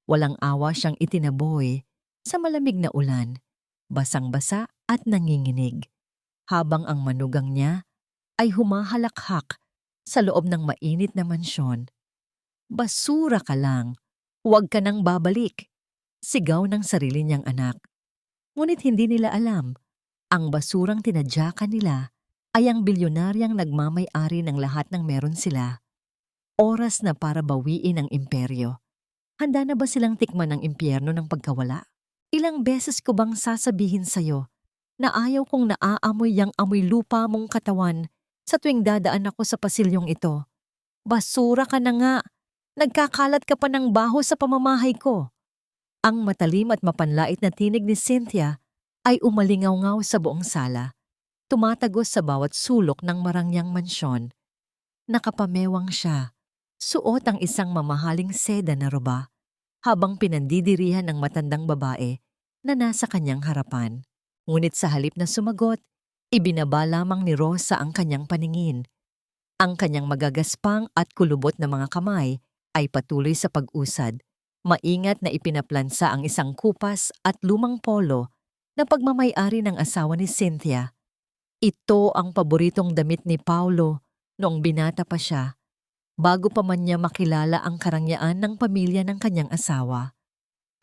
Walang awa siyang itinaboy sa malamig na ulan, basang-basa at nanginginig, habang ang manugang niya ay humahalakhak sa loob ng mainit na mansyon. Basura ka lang, huwag ka nang babalik, sigaw ng sarili niyang anak. Ngunit hindi nila alam, ang basurang tinadyakan nila ay ang bilyonaryang nagmamay-ari ng lahat ng meron sila. Oras na para bawiin ang imperyo. Handa na ba silang tikman ang impyerno ng pagkawala? Ilang beses ko bang sasabihin sa'yo na ayaw kong naaamoy yang amoy lupa mong katawan sa tuwing dadaan ako sa pasilyong ito? Basura ka na nga! Nagkakalat ka pa ng baho sa pamamahay ko. Ang matalim at mapanlait na tinig ni Cynthia ay umalingaw-ngaw sa buong sala, tumatagos sa bawat sulok ng marangyang mansyon. Nakapamewang siya, suot ang isang mamahaling seda na roba, habang pinandidirihan ng matandang babae na nasa kanyang harapan. Ngunit sa halip na sumagot, ibinaba lamang ni Rosa ang kanyang paningin. Ang kanyang magagaspang at kulubot na mga kamay ay patuloy sa pag-usad. Maingat na ipinaplansa ang isang kupas at lumang polo na pagmamay-ari ng asawa ni Cynthia. Ito ang paboritong damit ni Paulo noong binata pa siya, bago pa man niya makilala ang karangyaan ng pamilya ng kanyang asawa.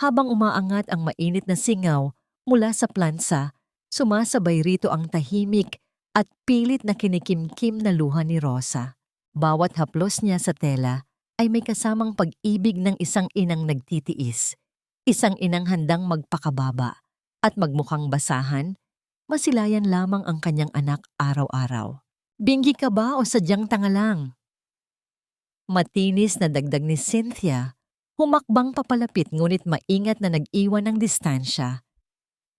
Habang umaangat ang mainit na singaw mula sa plansa, sumasabay rito ang tahimik at pilit na kinikimkim na luha ni Rosa. Bawat haplos niya sa tela ay may kasamang pag-ibig ng isang inang nagtitiis, isang inang handang magpakababa at magmukhang basahan, masilayan lamang ang kanyang anak araw-araw. Binggi ka ba o sadyang tanga lang? Matinis na dagdag ni Cynthia, humakbang papalapit ngunit maingat na nag-iwan ng distansya.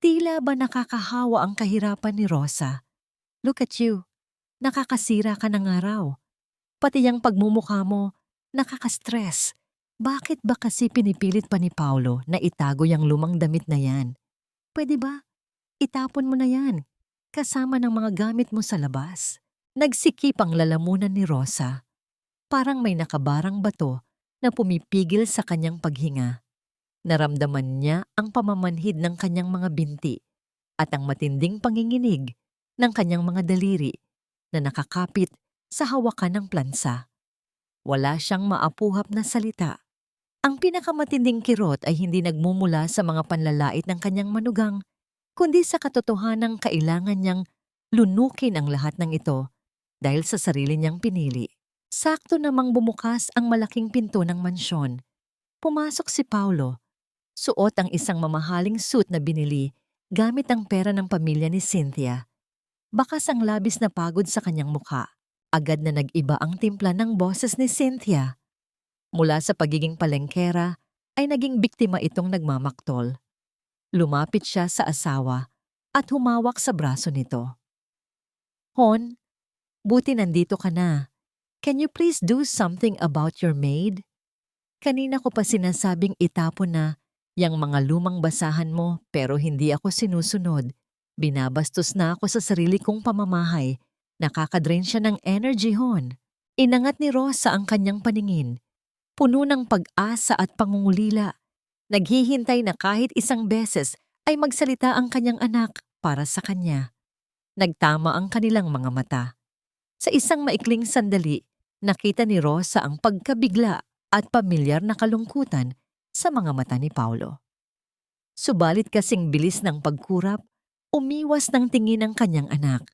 Tila ba nakakahawa ang kahirapan ni Rosa? Look at you, nakakasira ka ng araw. Pati yung pagmumukha mo, nakaka-stress. Bakit ba kasi pinipilit pa ni Paulo na itago yung lumang damit na yan? Pwede ba? Itapon mo na yan, kasama ng mga gamit mo sa labas. Nagsikip ang lalamunan ni Rosa. Parang may nakabarang bato na pumipigil sa kanyang paghinga. Naramdaman niya ang pamamanhid ng kanyang mga binti at ang matinding panginginig ng kanyang mga daliri na nakakapit sa hawakan ng plansa. Wala siyang maapuhap na salita. Ang pinakamatinding kirot ay hindi nagmumula sa mga panlalait ng kanyang manugang, kundi sa katotohanang kailangan niyang lunukin ang lahat ng ito dahil sa sarili niyang pinili. Sakto namang bumukas ang malaking pinto ng mansyon. Pumasok si Paulo. Suot ang isang mamahaling suit na binili gamit ang pera ng pamilya ni Cynthia. Bakas ang labis na pagod sa kanyang mukha. Agad na nag-iba ang timpla ng boses ni Cynthia. Mula sa pagiging palengkera ay naging biktima itong nagmamaktol. Lumapit siya sa asawa at humawak sa braso nito. Hon, buti nandito ka na. Can you please do something about your maid? Kanina ko pa sinasabing itapon na yang mga lumang basahan mo pero hindi ako sinusunod. Binabastos na ako sa sarili kong pamamahay. Nakakadrain siya ng energy, Hon. Inangat ni Rosa ang kanyang paningin. Puno ng pag-asa at pangungulila. Naghihintay na kahit isang beses ay magsalita ang kanyang anak para sa kanya. Nagtama ang kanilang mga mata. Sa isang maikling sandali, nakita ni Rosa ang pagkabigla at pamilyar na kalungkutan sa mga mata ni Paulo. Subalit kasing bilis ng pagkurap, umiwas ng tingin ang kanyang anak.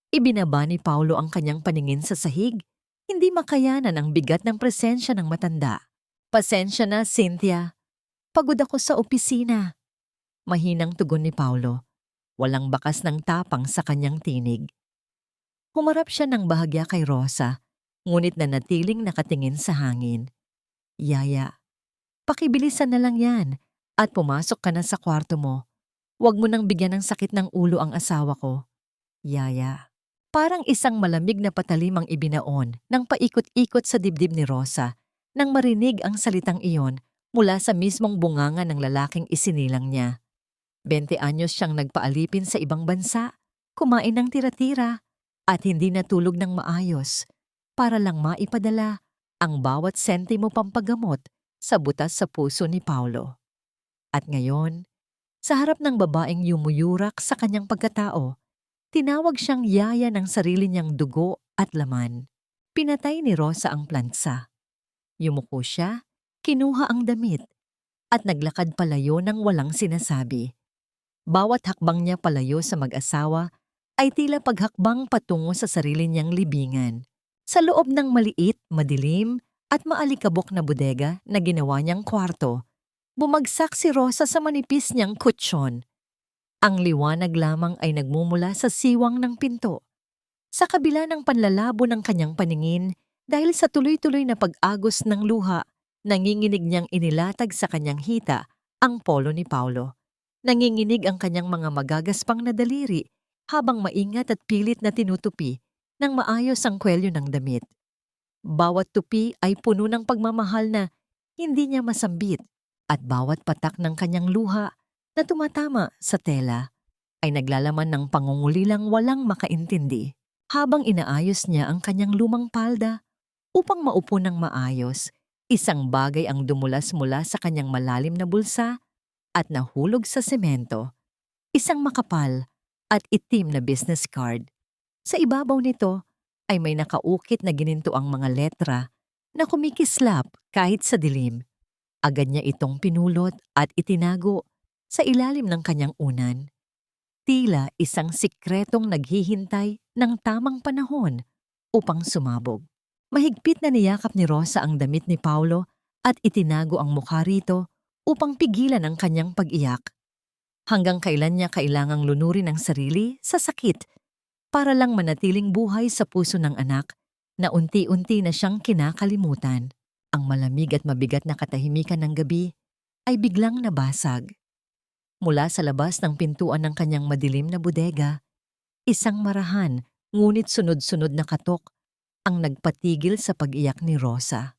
Ibinaba ni Paulo ang kanyang paningin sa sahig, hindi makayanan ang bigat ng presensya ng matanda. Pasensya na, Cynthia. Pagod ako sa opisina. Mahinang tugon ni Paulo. Walang bakas ng tapang sa kanyang tinig. Humarap siya ng bahagya kay Rosa, ngunit nanatiling nakatingin sa hangin. Yaya, pakibilisan na lang yan at pumasok ka na sa kwarto mo. Huwag mo nang bigyan ng sakit ng ulo ang asawa ko. Yaya. Parang isang malamig na patalim ang ibinaon nang paikot-ikot sa dibdib ni Rosa nang marinig ang salitang iyon mula sa mismong bunganga ng lalaking isinilang niya. 20 anyos siyang nagpaalipin sa ibang bansa, kumain ng tira-tira at hindi natulog ng maayos para lang maipadala ang bawat sentimo pampagamot sa butas sa puso ni Paulo. At ngayon, sa harap ng babaeng yumuyurak sa kanyang pagkatao, tinawag siyang yaya ng sarili niyang dugo at laman. Pinatay ni Rosa ang plansa. Yumuko siya, kinuha ang damit, at naglakad palayo ng walang sinasabi. Bawat hakbang niya palayo sa mag-asawa ay tila paghakbang patungo sa sarili niyang libingan. Sa loob ng maliit, madilim, at maalikabok na bodega na ginawa niyang kwarto, bumagsak si Rosa sa manipis niyang kutsyon. Ang liwanag lamang ay nagmumula sa siwang ng pinto. Sa kabila ng panlalabo ng kanyang paningin, dahil sa tuloy-tuloy na pag-agos ng luha, nanginginig niyang inilatag sa kanyang hita ang polo ni Paulo. Nanginginig ang kanyang mga magagaspang na daliri habang maingat at pilit na tinutupi ng maayos ang kwelyo ng damit. Bawat tupi ay puno ng pagmamahal na hindi niya masambit at bawat patak ng kanyang luha na tumatama sa tela ay naglalaman ng pangungulilang walang makaintindi. Habang inaayos niya ang kanyang lumang palda upang maupo ng maayos, isang bagay ang dumulas mula sa kanyang malalim na bulsa at nahulog sa semento. Isang makapal at itim na business card. Sa ibabaw nito ay may nakaukit na gininto ang mga letra na kumikislap kahit sa dilim. Agad niya itong pinulot at itinago sa ilalim ng kanyang unan. Tila isang sikretong naghihintay ng tamang panahon upang sumabog. Mahigpit na niyakap ni Rosa ang damit ni Paulo at itinago ang mukha rito upang pigilan ang kanyang pag-iyak. Hanggang kailan niya kailangang lunurin ang sarili sa sakit para lang manatiling buhay sa puso ng anak na unti-unti na siyang kinakalimutan. Ang malamig at mabigat na katahimikan ng gabi ay biglang nabasag. Mula sa labas ng pintuan ng kanyang madilim na bodega, isang marahan ngunit sunod-sunod na katok ang nagpatigil sa pag-iyak ni Rosa.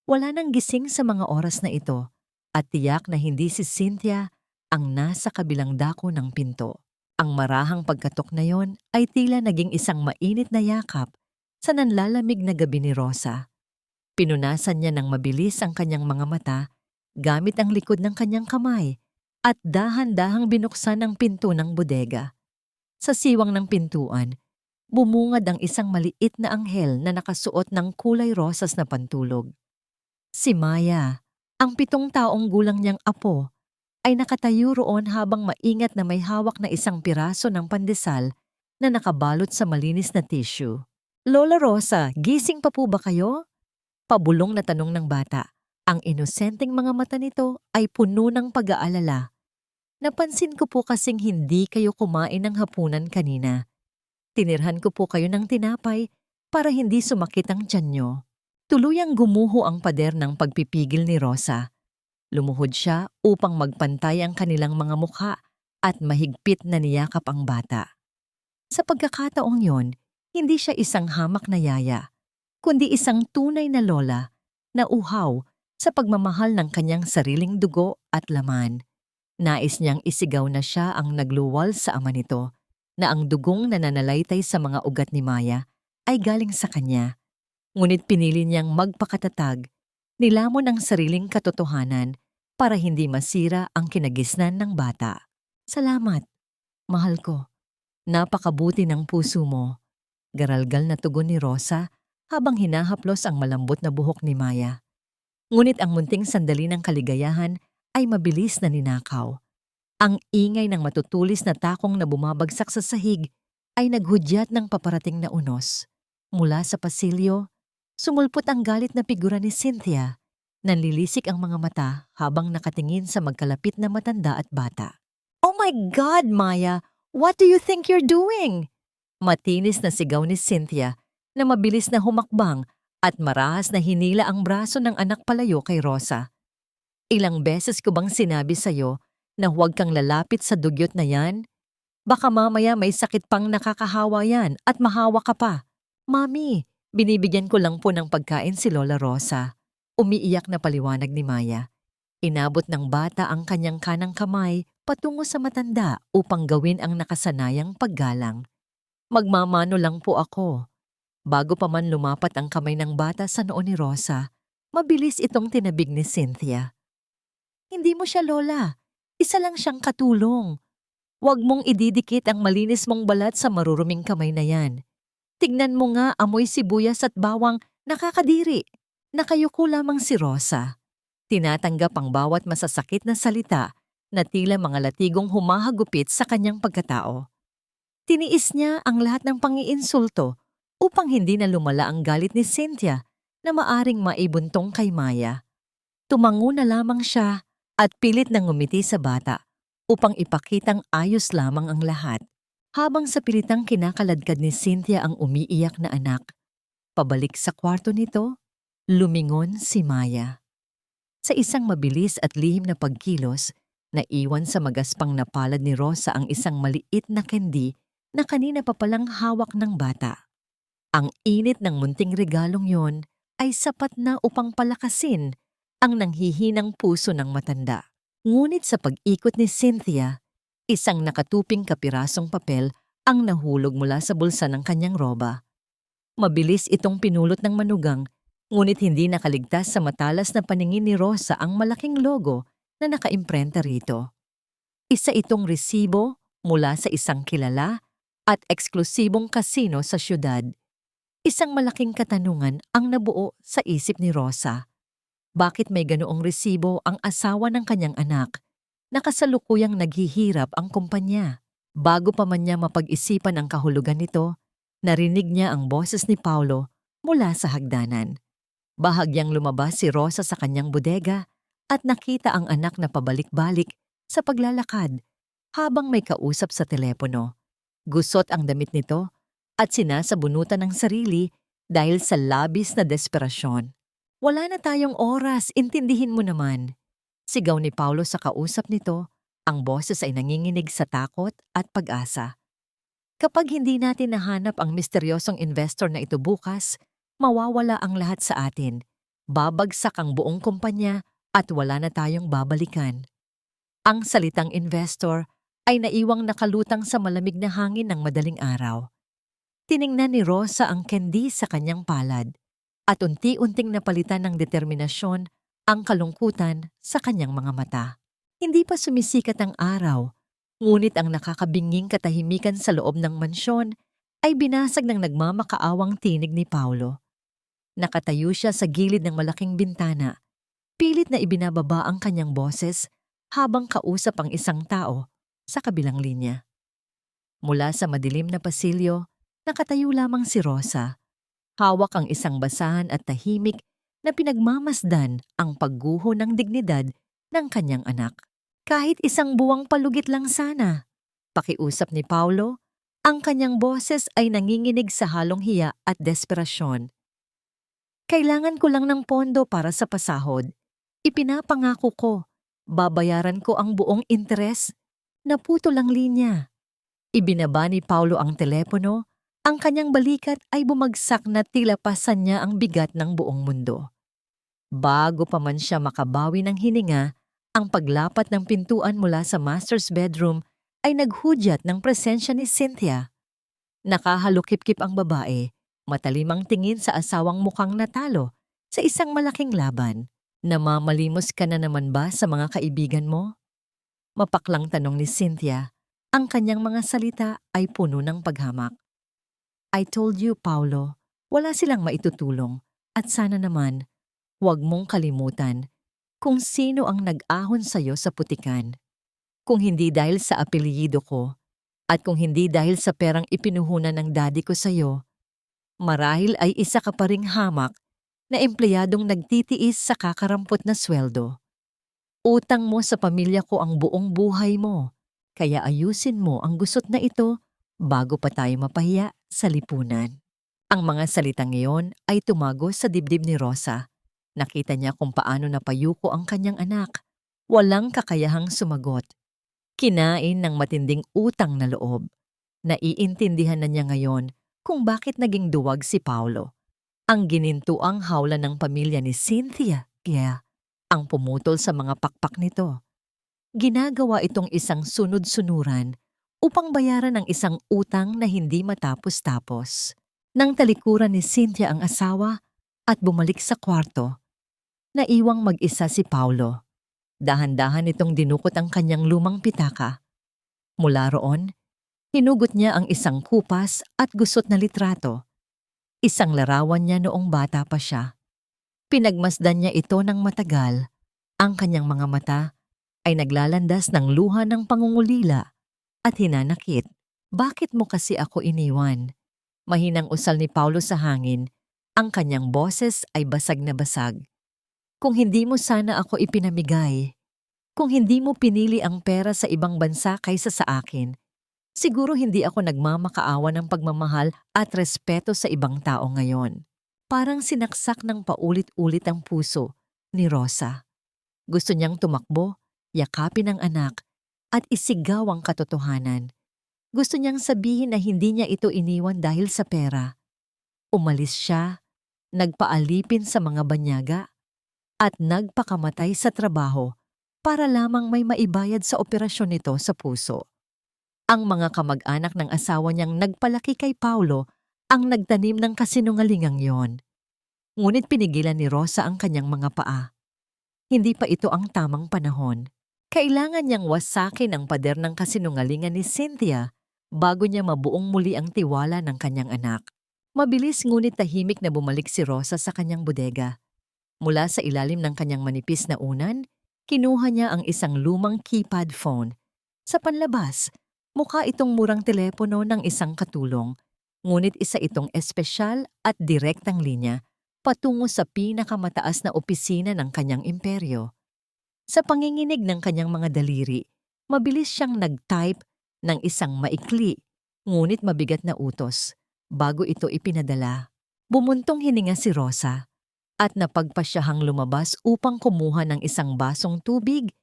Wala nang gising sa mga oras na ito at tiyak na hindi si Cynthia ang nasa kabilang dako ng pinto. Ang marahang pagkatok na yon ay tila naging isang mainit na yakap sa nanlalamig na gabi ni Rosa. Pinunasan niya ng mabilis ang kanyang mga mata gamit ang likod ng kanyang kamay at dahan-dahang binuksan ang pinto ng bodega. Sa siwang ng pintuan, bumungad ang isang maliit na anghel na nakasuot ng kulay rosas na pantulog. Si Maya, ang 7 taong gulang niyang apo, ay nakatayo roon habang maingat na may hawak na isang piraso ng pandesal na nakabalot sa malinis na tissue. "Lola Rosa, gising pa po ba kayo?" Pabulong na tanong ng bata. Ang inosenteng mga mata nito ay puno ng pag-aalala. "Napansin ko po kasing hindi kayo kumain ng hapunan kanina. Tinirhan ko po kayo ng tinapay para hindi sumakit ang tiyan nyo." Tuluyang gumuho ang pader ng pagpipigil ni Rosa. Lumuhod siya upang magpantay ang kanilang mga mukha at mahigpit na niyakap ang bata. Sa pagkakataong yon, hindi siya isang hamak na yaya, kundi isang tunay na lola na uhaw sa pagmamahal ng kanyang sariling dugo at laman. Nais niyang isigaw na siya ang nagluwal sa ama nito, na ang dugong nananalaytay sa mga ugat ni Maya ay galing sa kanya. Ngunit pinili niyang magpakatatag, nilamon ang sariling katotohanan para hindi masira ang kinagisnan ng bata. "Salamat, mahal ko. Napakabuti ng puso mo." Garalgal na tugon ni Rosa habang hinahaplos ang malambot na buhok ni Maya. Ngunit ang munting sandali ng kaligayahan ay mabilis na ninakaw. Ang ingay ng matutulis na takong na bumabagsak sa sahig ay naghudyat ng paparating na unos. Mula sa pasilyo, sumulpot ang galit na figura ni Cynthia. Nanlilisik ang mga mata habang nakatingin sa magkalapit na matanda at bata. "Oh my God, Maya! What do you think you're doing?" Matinis na sigaw ni Cynthia na mabilis na humakbang at marahas na hinila ang braso ng anak palayo kay Rosa. "Ilang beses ko bang sinabi sa'yo na huwag kang lalapit sa dugyot na yan? Baka mamaya may sakit pang nakakahawa yan at mahawa ka pa." "Mami, binibigyan ko lang po ng pagkain si Lola Rosa." Umiiyak na paliwanag ni Maya. Inabot ng bata ang kanyang kanang kamay patungo sa matanda upang gawin ang nakasanayang paggalang. "Magmamano lang po ako." Bago pa man lumapat ang kamay ng bata sa noo ni Rosa, Mabilis itong tinabig ni Cynthia. Hindi mo siya lola. Isa lang siyang katulong. Huwag mong ididikit ang malinis mong balat sa maruruming kamay na yan. Tignan mo nga amoy sibuyas at bawang nakakadiri. Nakayuko lamang si Rosa. Tinatanggap ang bawat masasakit na salita na tila mga latigong humahagupit sa kanyang pagkatao. Tiniis niya ang lahat ng pangiinsulto upang hindi na lumala ang galit ni Cynthia na maaring maibuntong kay Maya. Tumango na lamang siya at pilit na ngumiti sa bata upang ipakitang ayos lamang ang lahat. Habang sa pilitang kinakaladkad ni Cynthia ang umiiyak na anak, pabalik sa kwarto nito, lumingon si Maya. Sa isang mabilis at lihim na pagkilos, naiwan sa magaspang na palad ni Rosa ang isang maliit na candy na kanina pa palang hawak ng bata. Ang init ng munting regalong yon ay sapat na upang palakasin ang nanghihinang puso ng matanda. Ngunit sa pag-ikot ni Cynthia, isang nakatuping kapirasong papel ang nahulog mula sa bulsa ng kanyang roba. Mabilis itong pinulot ng manugang, ngunit hindi nakaligtas sa matalas na paningin ni Rosa ang malaking logo na nakaimprenta rito. Isa itong resibo mula sa isang kilala at eksklusibong kasino sa syudad. Isang malaking katanungan ang nabuo sa isip ni Rosa. Bakit may ganoong resibo ang asawa ng kanyang anak na kasalukuyang naghihirap ang kumpanya? Bago pa man niya mapag-isipan ang kahulugan nito, narinig niya ang boses ni Paulo mula sa hagdanan. Bahagyang lumabas si Rosa sa kanyang bodega at nakita ang anak na pabalik-balik sa paglalakad habang may kausap sa telepono. Gusot ang damit nito at sinasabunutan ng sarili dahil sa labis na desperasyon. Wala na tayong oras, intindihin mo naman. Sigaw ni Paulo sa kausap nito, ang boses ay nanginginig sa takot at pag-asa. Kapag hindi natin nahanap ang misteryosong investor na ito bukas, mawawala ang lahat sa atin. Babagsak ang buong kumpanya at wala na tayong babalikan. Ang salitang investor ay naiwang nakalutang sa malamig na hangin ng madaling araw. Tiningnan ni Rosa ang candy sa kanyang palad at unti-unting napalitan ng determinasyon ang kalungkutan sa kanyang mga mata. Hindi pa sumisikat ang araw, ngunit ang nakakabinging katahimikan sa loob ng mansyon ay binasag ng nagmamakaawang tinig ni Paulo. Nakatayo siya sa gilid ng malaking bintana, pilit na ibinababa ang kanyang boses habang kausap ang isang tao sa kabilang linya. Mula sa madilim na pasilyo, nakatayo lamang si Rosa. Hawak ang isang basahan at tahimik na pinagmamasdan ang pagguho ng dignidad ng kanyang anak. Kahit isang buwang palugit lang sana. Pakiusap ni Paulo, ang kanyang boses ay nanginginig sa halong hiya at desperasyon. Kailangan ko lang ng pondo para sa pasahod. Ipinapangako ko, babayaran ko ang buong interes. Naputol ang linya. Ibinaba ni Paulo ang telepono. Ang kanyang balikat ay bumagsak na tila pasan niya ang bigat ng buong mundo. Bago pa man siya makabawi ng hininga, ang paglapat ng pintuan mula sa master's bedroom ay naghudyat ng presensya ni Cynthia. Nakahalukip-kip ang babae, matalimang tingin sa asawang mukhang natalo sa isang malaking laban. Namamalimos ka na naman ba sa mga kaibigan mo? Mapaklang tanong ni Cynthia, ang kanyang mga salita ay puno ng paghamak. I told you, Paulo, wala silang maitutulong at sana naman, huwag mong kalimutan kung sino ang nag-ahon sa'yo sa putikan. Kung hindi dahil sa apelyido ko at kung hindi dahil sa perang ipinuhunan ng daddy ko sa'yo, marahil ay isa ka pa ring hamak na empleyadong nagtitiis sa kakarampot na sweldo. Utang mo sa pamilya ko ang buong buhay mo, kaya ayusin mo ang gusot na ito bago pa tayo mapahiya sa lipunan. Ang mga salitang iyon ay tumago sa dibdib ni Rosa. Nakita niya kung paano napayuko ang kanyang anak. Walang kakayahang sumagot. Kinain ng matinding utang na loob. Naiintindihan na niya ngayon kung bakit naging duwag si Paulo. Ang ginintuang hawla ng pamilya ni Cynthia, ang pumutol sa mga pakpak nito. Ginagawa itong isang sunod-sunuran upang bayaran ang isang utang na hindi matapos-tapos. Nang talikuran ni Cynthia ang asawa at bumalik sa kwarto, Naiwang mag-isa si Paulo. Dahan-dahan itong dinukot ang kanyang lumang pitaka. Mula roon, hinugot niya ang isang kupas at gusot na litrato. Isang larawan niya noong bata pa siya. Pinagmasdan niya ito ng matagal. Ang kanyang mga mata ay naglalandas ng luha ng pangungulila at hinanakit. Bakit mo kasi ako iniwan? Mahinang usal ni Paulo sa hangin. Ang kanyang boses ay basag na basag. Kung hindi mo sana ako ipinamigay, kung hindi mo pinili ang pera sa ibang bansa kaysa sa akin, siguro hindi ako nagmamakaawa ng pagmamahal at respeto sa ibang tao ngayon. Parang sinaksak ng paulit-ulit ang puso ni Rosa. Gusto niyang tumakbo, yakapin ang anak, at isigaw ang katotohanan. Gusto niyang sabihin na hindi niya ito iniwan dahil sa pera. Umalis siya, nagpaalipin sa mga banyaga, at nagpakamatay sa trabaho para lamang may maibayad sa operasyon nito sa puso. Ang mga kamag-anak ng asawa niyang nagpalaki kay Paulo ang nagtanim ng kasinungalingang yon. Ngunit pinigilan ni Rosa ang kanyang mga paa. Hindi pa ito ang tamang panahon. Kailangan niyang wasakin ang pader ng kasinungalingan ni Cynthia bago niya mabuong muli ang tiwala ng kanyang anak. Mabilis ngunit tahimik na bumalik si Rosa sa kanyang bodega. Mula sa ilalim ng kanyang manipis na unan, kinuha niya ang isang lumang keypad phone. Sa panlabas, mukha itong murang telepono ng isang katulong, ngunit isa itong espesyal at direktang linya patungo sa pinakamataas na opisina ng kanyang imperyo. Sa panginginig ng kanyang mga daliri, mabilis siyang nag-type ng isang maikli, ngunit mabigat na utos. Bago ito ipinadala, bumuntong hininga si Rosa at napagpasyahang lumabas upang kumuha ng isang basong tubig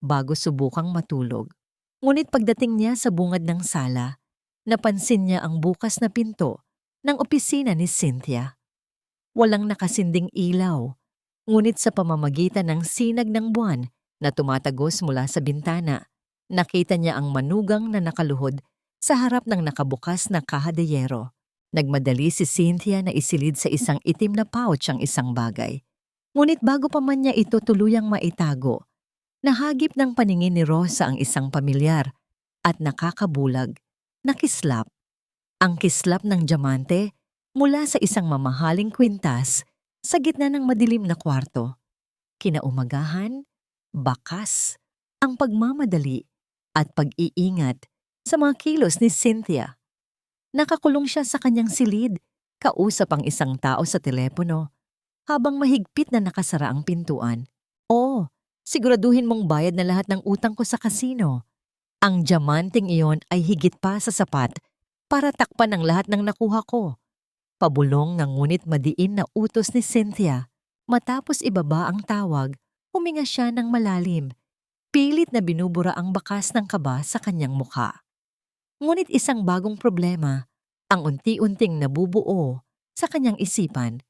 bago subukang matulog. Ngunit pagdating niya sa bungad ng sala, napansin niya ang bukas na pinto ng opisina ni Cynthia. Walang nakasinding ilaw, ngunit sa pamamagitan ng sinag ng buwan na tumatagos mula sa bintana, nakita niya ang manugang na nakaluhod sa harap ng nakabukas na kaha de yero. Nagmadali si Cynthia na isilid sa isang itim na pouch ang isang bagay. Ngunit bago pa man niya ito tuluyang maitago, nahagip ng paningin ni Rosa ang isang pamilyar at nakakabulag na kislap. Ang kislap ng diamante mula sa isang mamahaling kwintas sa gitna ng madilim na kwarto. Kinaumagahan, bakas, ang pagmamadali at pag-iingat sa mga kilos ni Cynthia. Nakakulong siya sa kanyang silid, kausap ang isang tao sa telepono, habang mahigpit na nakasara ang pintuan. Oh, siguraduhin mong bayad na lahat ng utang ko sa kasino. Ang diamanting iyon ay higit pa sa sapat para takpan ang lahat ng nakuha ko. Pabulong ng ngunit madiin na utos ni Cynthia. Matapos ibaba ang tawag, huminga siya ng malalim. Pilit na binubura ang bakas ng kaba sa kanyang mukha. Ngunit isang bagong problema ang unti-unting nabubuo sa kanyang isipan.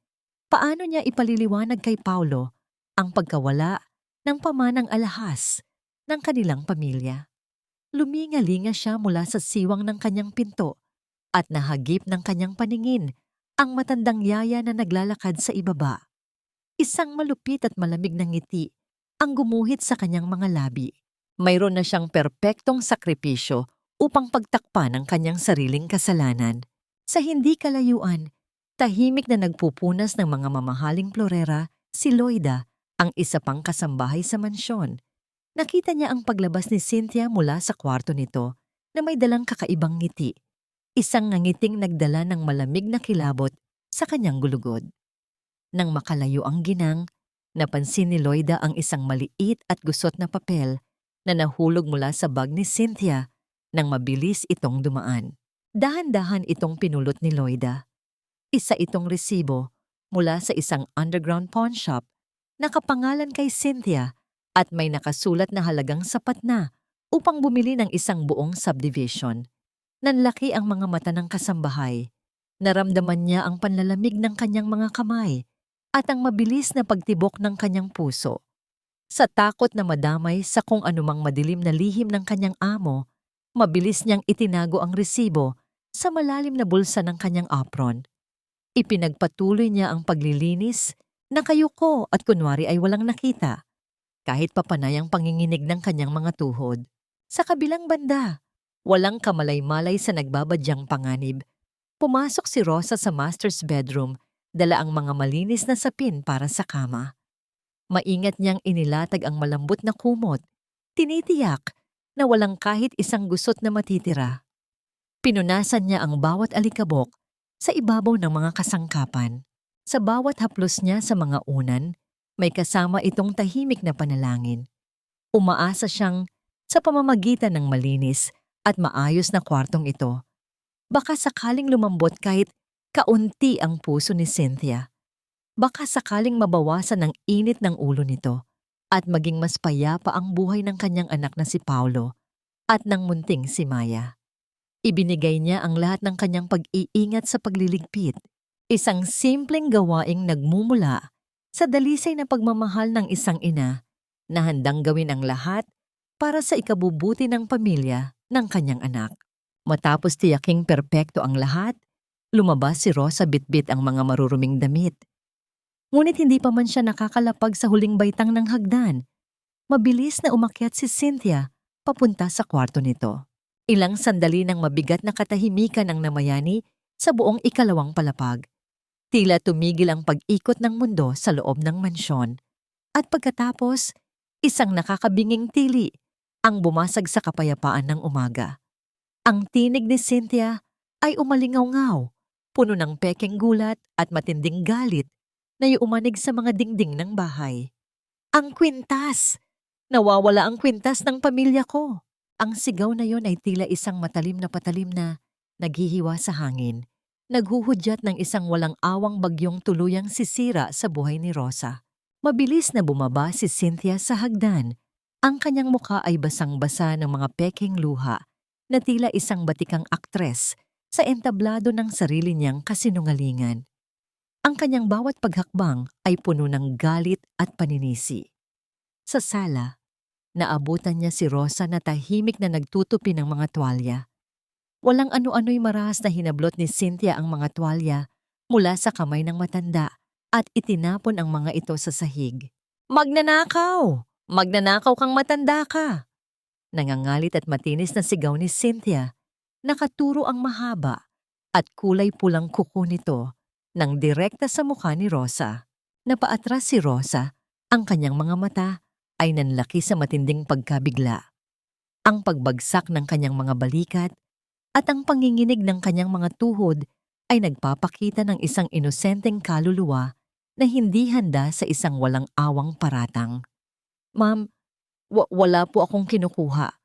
Paano niya ipaliliwanag kay Paulo ang pagkawala ng pamanang alahas ng kanilang pamilya? Luminga-linga siya mula sa siwang ng kanyang pinto at nahagip ng kanyang paningin ang matandang yaya na naglalakad sa ibaba. Isang malupit at malamig na ngiti ang gumuhit sa kanyang mga labi. Mayroon na siyang perpektong sakripisyo upang pagtakpan ang kanyang sariling kasalanan. Sa hindi kalayuan, tahimik na nagpupunas ng mga mamahaling florera si Loida, ang isa pang kasambahay sa mansyon. Nakita niya ang paglabas ni Cynthia mula sa kwarto nito na may dalang kakaibang ngiti. Isang ngangiting nagdala ng malamig na kilabot sa kanyang gulugod. Nang makalayo ang ginang, napansin ni Loida ang isang maliit at gusot na papel na nahulog mula sa bag ni Cynthia nang mabilis itong dumaan. Dahan-dahan itong pinulot ni Loida. Isa itong resibo mula sa isang underground pawn shop na kapangalan kay Cynthia at may nakasulat na halagang sapat na upang bumili ng isang buong subdivision. Nanlaki ang mga mata ng kasambahay. Naramdaman niya ang panlalamig ng kanyang mga kamay at ang mabilis na pagtibok ng kanyang puso. Sa takot na madamay sa kung anumang madilim na lihim ng kanyang amo, mabilis niyang itinago ang resibo sa malalim na bulsa ng kanyang apron. Ipinagpatuloy niya ang paglilinis Nakayuko at kunwari ay walang nakita, kahit papanay ang panginginig ng kanyang mga tuhod. Sa kabilang banda, walang kamalay-malay sa nagbabadyang panganib. Pumasok si Rosa sa master's bedroom, dala ang mga malinis na sapin para sa kama. Maingat niyang inilatag ang malambot na kumot, tinitiyak na walang kahit isang gusot na matitira. Pinunasan niya ang bawat alikabok sa ibabaw ng mga kasangkapan. Sa bawat haplos niya sa mga unan, may kasama itong tahimik na panalangin. Umaasa siyang sa pamamagitan ng malinis at maayos na kwartong ito, baka sakaling lumambot kahit kaunti ang puso ni Cynthia. Baka sakaling mabawasan ang init ng ulo nito at maging mas payapa ang buhay ng kanyang anak na si Paulo at ng munting si Maya. Ibinigay niya ang lahat ng kanyang pag-iingat sa pagliligpit, isang simpleng gawaing nagmumula sa dalisay na pagmamahal ng isang ina na handang gawin ang lahat para sa ikabubuti ng pamilya ng kanyang anak. Matapos tiyaking perpekto ang lahat, lumabas si Rosa bitbit ang mga maruruming damit. Ngunit hindi pa man siya nakakalapag sa huling baitang ng hagdan. Mabilis na umakyat si Cynthia papunta sa kwarto nito. Ilang sandali ng mabigat na katahimikan ang namayani sa buong ikalawang palapag. Tila tumigil ang pag-ikot ng mundo sa loob ng mansyon. At pagkatapos, isang nakakabinging tili ang bumasag sa kapayapaan ng umaga. Ang tinig ni Cynthia ay umalingaw-ngaw, puno ng pekeng gulat at matinding galit na umanig sa mga dingding ng bahay. Ang kwintas! Nawawala ang kwintas ng pamilya ko! Ang sigaw na yon ay tila isang matalim na patalim na naghihiwa sa hangin. Naghuhudyat ng isang walang awang bagyong tuluyang sisira sa buhay ni Rosa. Mabilis na bumaba si Cynthia sa hagdan. Ang kanyang mukha ay basang-basa ng mga pekeng luha na tila isang batikang aktres sa entablado ng sarili niyang kasinungalingan. Ang kanyang bawat paghakbang ay puno ng galit at paninisi. Sa sala, naabutan niya si Rosa na tahimik na nagtutupi ng mga tuwalya. Walang ano-ano'y marahas na hinablot ni Cynthia ang mga tuwalya mula sa kamay ng matanda at itinapon ang mga ito sa sahig. Magnanakaw! Magnanakaw kang matanda ka! Nangangalit at matinis na sigaw ni Cynthia. Nakaturo ang mahaba at kulay pulang kuko nito nang direkta sa mukha ni Rosa. Napaatras si Rosa, ang kanyang mga mata ay nanlaki sa matinding pagkabigla. Ang pagbagsak ng kanyang mga balikat at ang panginginig ng kanyang mga tuhod ay nagpapakita ng isang inosenteng kaluluwa na hindi handa sa isang walang awang paratang. Ma'am, wala po akong kinukuha.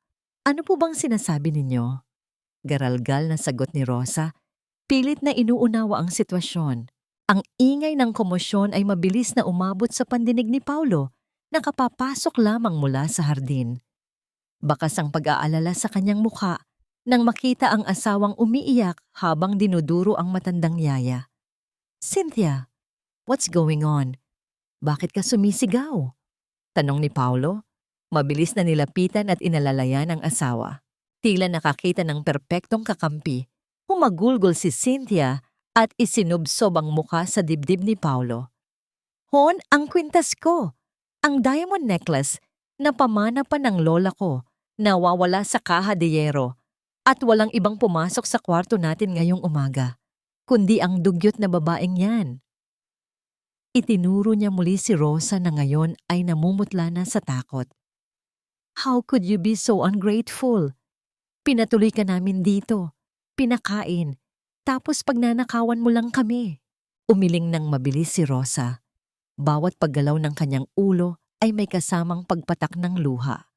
Ano po bang sinasabi ninyo? Garalgal na sagot ni Rosa, pilit na inuunawa ang sitwasyon. Ang ingay ng komosyon ay mabilis na umabot sa pandinig ni Paulo na kapapasok lamang mula sa hardin. Bakas ang pag-aalala sa kanyang mukha nang makita ang asawang umiiyak habang dinuduro ang matandang yaya. Cynthia, what's going on? Bakit ka sumisigaw? Tanong ni Paulo. Mabilis na nilapitan at inalalayan ang asawa. Tila nakakita ng perpektong kakampi, humagulgol si Cynthia at isinubsob ang mukha sa dibdib ni Paulo. Hon, ang kwintas ko! Ang diamond necklace na pamana pa ng lola ko, nawawala sa kaha de yero at walang ibang pumasok sa kwarto natin ngayong umaga, kundi ang dugyot na babaeng yan. Itinuro niya muli si Rosa na ngayon ay namumutla na sa takot. How could you be so ungrateful? Pinatuloy ka namin dito, pinakain, tapos pagnanakawan mo lang kami. Umiling ng mabilis si Rosa. Bawat paggalaw ng kanyang ulo ay may kasamang pagpatak ng luha.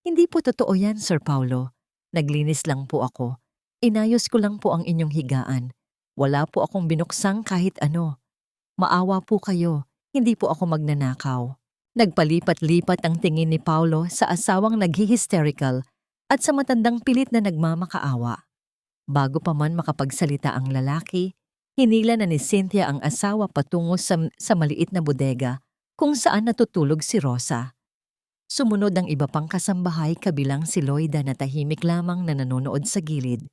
Hindi po totoo yan, Sir Paulo. Naglinis lang po ako. Inayos ko lang po ang inyong higaan. Wala po akong binuksang kahit ano. Maawa po kayo, hindi po ako magnanakaw. Nagpalipat-lipat ang tingin ni Paulo sa asawang naghi-hysterical at sa matandang pilit na nagmamakaawa. Bago pa man makapagsalita ang lalaki, hinila na ni Cynthia ang asawa patungo sa maliit na bodega kung saan natutulog si Rosa. Sumunod ang iba pang kasambahay kabilang si Loida na tahimik lamang na nanonood sa gilid.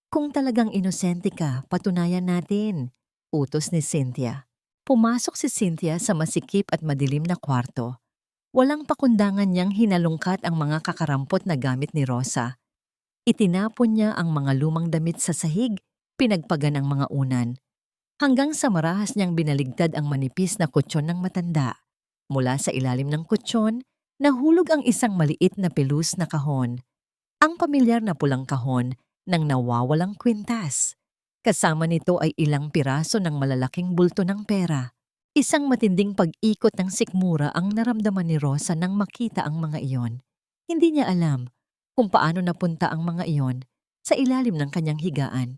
Kung talagang inosente ka, patunayan natin, utos ni Cynthia. Pumasok si Cynthia sa masikip at madilim na kwarto. Walang pakundangan niyang hinalungkat ang mga kakarampot na gamit ni Rosa. Itinapon niya ang mga lumang damit sa sahig, pinagpagan ang mga unan. Hanggang sa marahas niyang binaligtad ang manipis na kutsyon ng matanda. Mula sa ilalim ng kutsyon, nahulog ang isang maliit na pelus na kahon. Ang pamilyar na pulang kahon ng nawawalang kwintas. Kasama nito ay ilang piraso ng malalaking bulto ng pera. Isang matinding pag-ikot ng sikmura ang naramdaman ni Rosa nang makita ang mga iyon. Hindi niya alam kung paano napunta ang mga iyon sa ilalim ng kanyang higaan.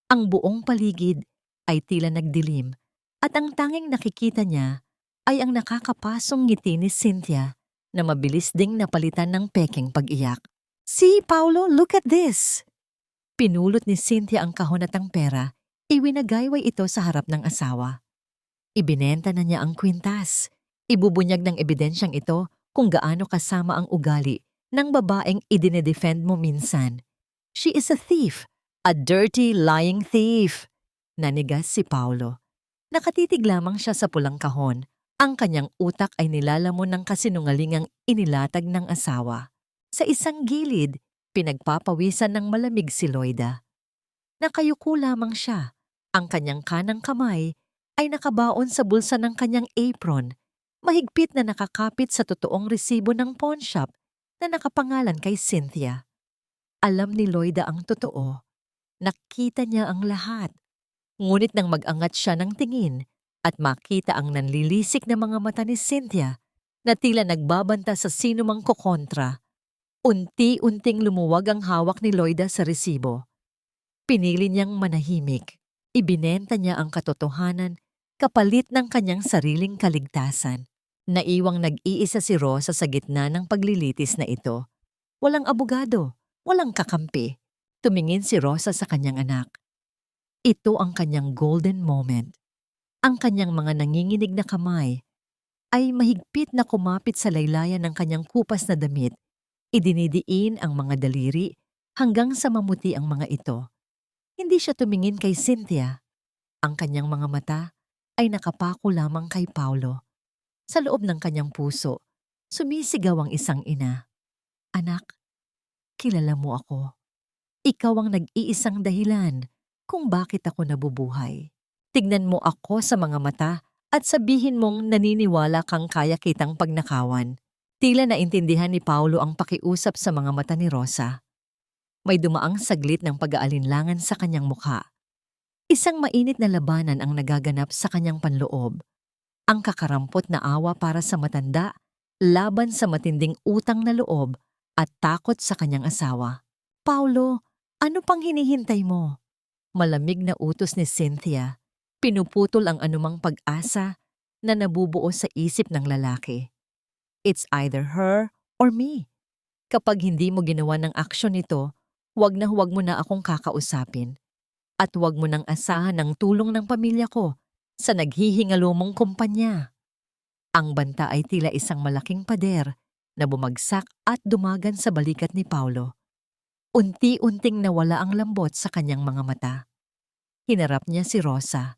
Ang buong paligid ay tila nagdilim at ang tanging nakikita niya ay ang nakakapasong ngiti ni Cynthia na mabilis ding napalitan ng peking pag-iyak. "See, Paulo, look at this!" Pinulot ni Cynthia ang kahon at ang pera, iwinagayway ito sa harap ng asawa. Ibinenta na niya ang kwintas. Ibubunyag ng ebidensyang ito kung gaano kasama ang ugali ng babaeng idinedefend mo minsan. "She is a thief, a dirty, lying thief," nanigas si Paulo. Nakatitig lamang siya sa pulang kahon. Ang kanyang utak ay nilalamon ng kasinungalingang inilatag ng asawa. Sa isang gilid, pinagpapawisan ng malamig si Loida. Nakayuko lamang siya. Ang kanyang kanang kamay ay nakabaon sa bulsa ng kanyang apron, mahigpit na nakakapit sa totoong resibo ng pawnshop na nakapangalan kay Cynthia. Alam ni Loida ang totoo. Nakita niya ang lahat. Ngunit nang mag-angat siya ng tingin at makita ang nanlilisik na mga mata ni Cynthia na tila nagbabanta sa sinumang kokontra, unti-unting lumuwag ang hawak ni Loida sa resibo. Pinili niyang manahimik. Ibinenta niya ang katotohanan kapalit ng kanyang sariling kaligtasan. Naiwang nag-iisa si Rosa sa gitna ng paglilitis na ito. Walang abogado, walang kakampi. Tumingin si Rosa sa kanyang anak. Ito ang kanyang golden moment. Ang kanyang mga nanginginig na kamay ay mahigpit na kumapit sa laylayan ng kanyang kupas na damit. Idinidiin ang mga daliri hanggang sa mamuti ang mga ito. Hindi siya tumingin kay Cynthia. Ang kanyang mga mata ay nakapako lamang kay Paulo. Sa loob ng kanyang puso, sumisigaw ang isang ina. "Anak, kilala mo ako. Ikaw ang nag-iisang dahilan kung bakit ako nabubuhay. Tignan mo ako sa mga mata at sabihin mong naniniwala kang kaya kitang pagnakawan." Tila naintindihan ni Paulo ang pakiusap sa mga mata ni Rosa. May dumaang saglit ng pag-aalinlangan sa kanyang mukha. Isang mainit na labanan ang nagaganap sa kanyang panloob. Ang kakarampot na awa para sa matanda, laban sa matinding utang na loob at takot sa kanyang asawa. "Paulo, ano pang hinihintay mo?" Malamig na utos ni Cynthia. Pinuputol ang anumang pag-asa na nabubuo sa isip ng lalaki. "It's either her or me. Kapag hindi mo ginawa ng aksyon nito, huwag mo na akong kakausapin. At huwag mo nang asahan ng tulong ng pamilya ko sa naghihingalo mong kumpanya." Ang banta ay tila isang malaking pader na bumagsak at dumagan sa balikat ni Paulo. Unti-unting nawala ang lambot sa kanyang mga mata. Hinarap niya si Rosa.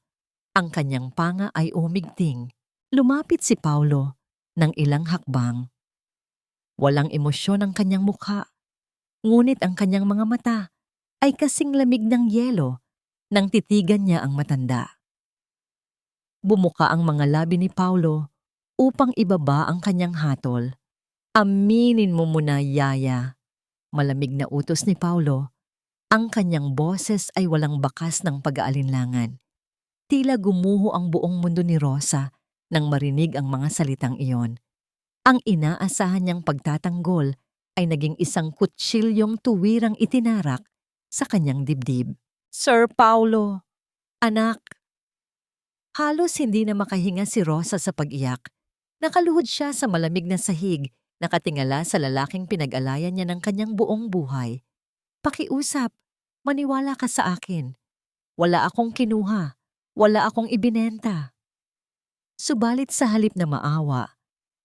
Ang kanyang panga ay umigting. Lumapit si Paulo ng ilang hakbang. Walang emosyon ang kanyang mukha, ngunit ang kanyang mga mata ay kasing lamig ng yelo nang titigan niya ang matanda. Bumuka ang mga labi ni Paulo upang ibaba ang kanyang hatol. "Aminin mo muna, Yaya." Malamig na utos ni Paulo. Ang kanyang boses ay walang bakas ng pag-aalinlangan. Tila gumuho ang buong mundo ni Rosa nang marinig ang mga salitang iyon. Ang inaasahan niyang pagtatanggol ay naging isang kutsilyong tuwirang itinarak sa kanyang dibdib. "Sir Paulo, anak." Halos hindi na makahinga si Rosa sa pag-iyak. Nakaluhod siya sa malamig na sahig, nakatingala sa lalaking pinag-alayan niya ng kanyang buong buhay. "Pakiusap, maniwala ka sa akin. Wala akong kinuha, wala akong ibinenta." Subalit sa halip na maawa,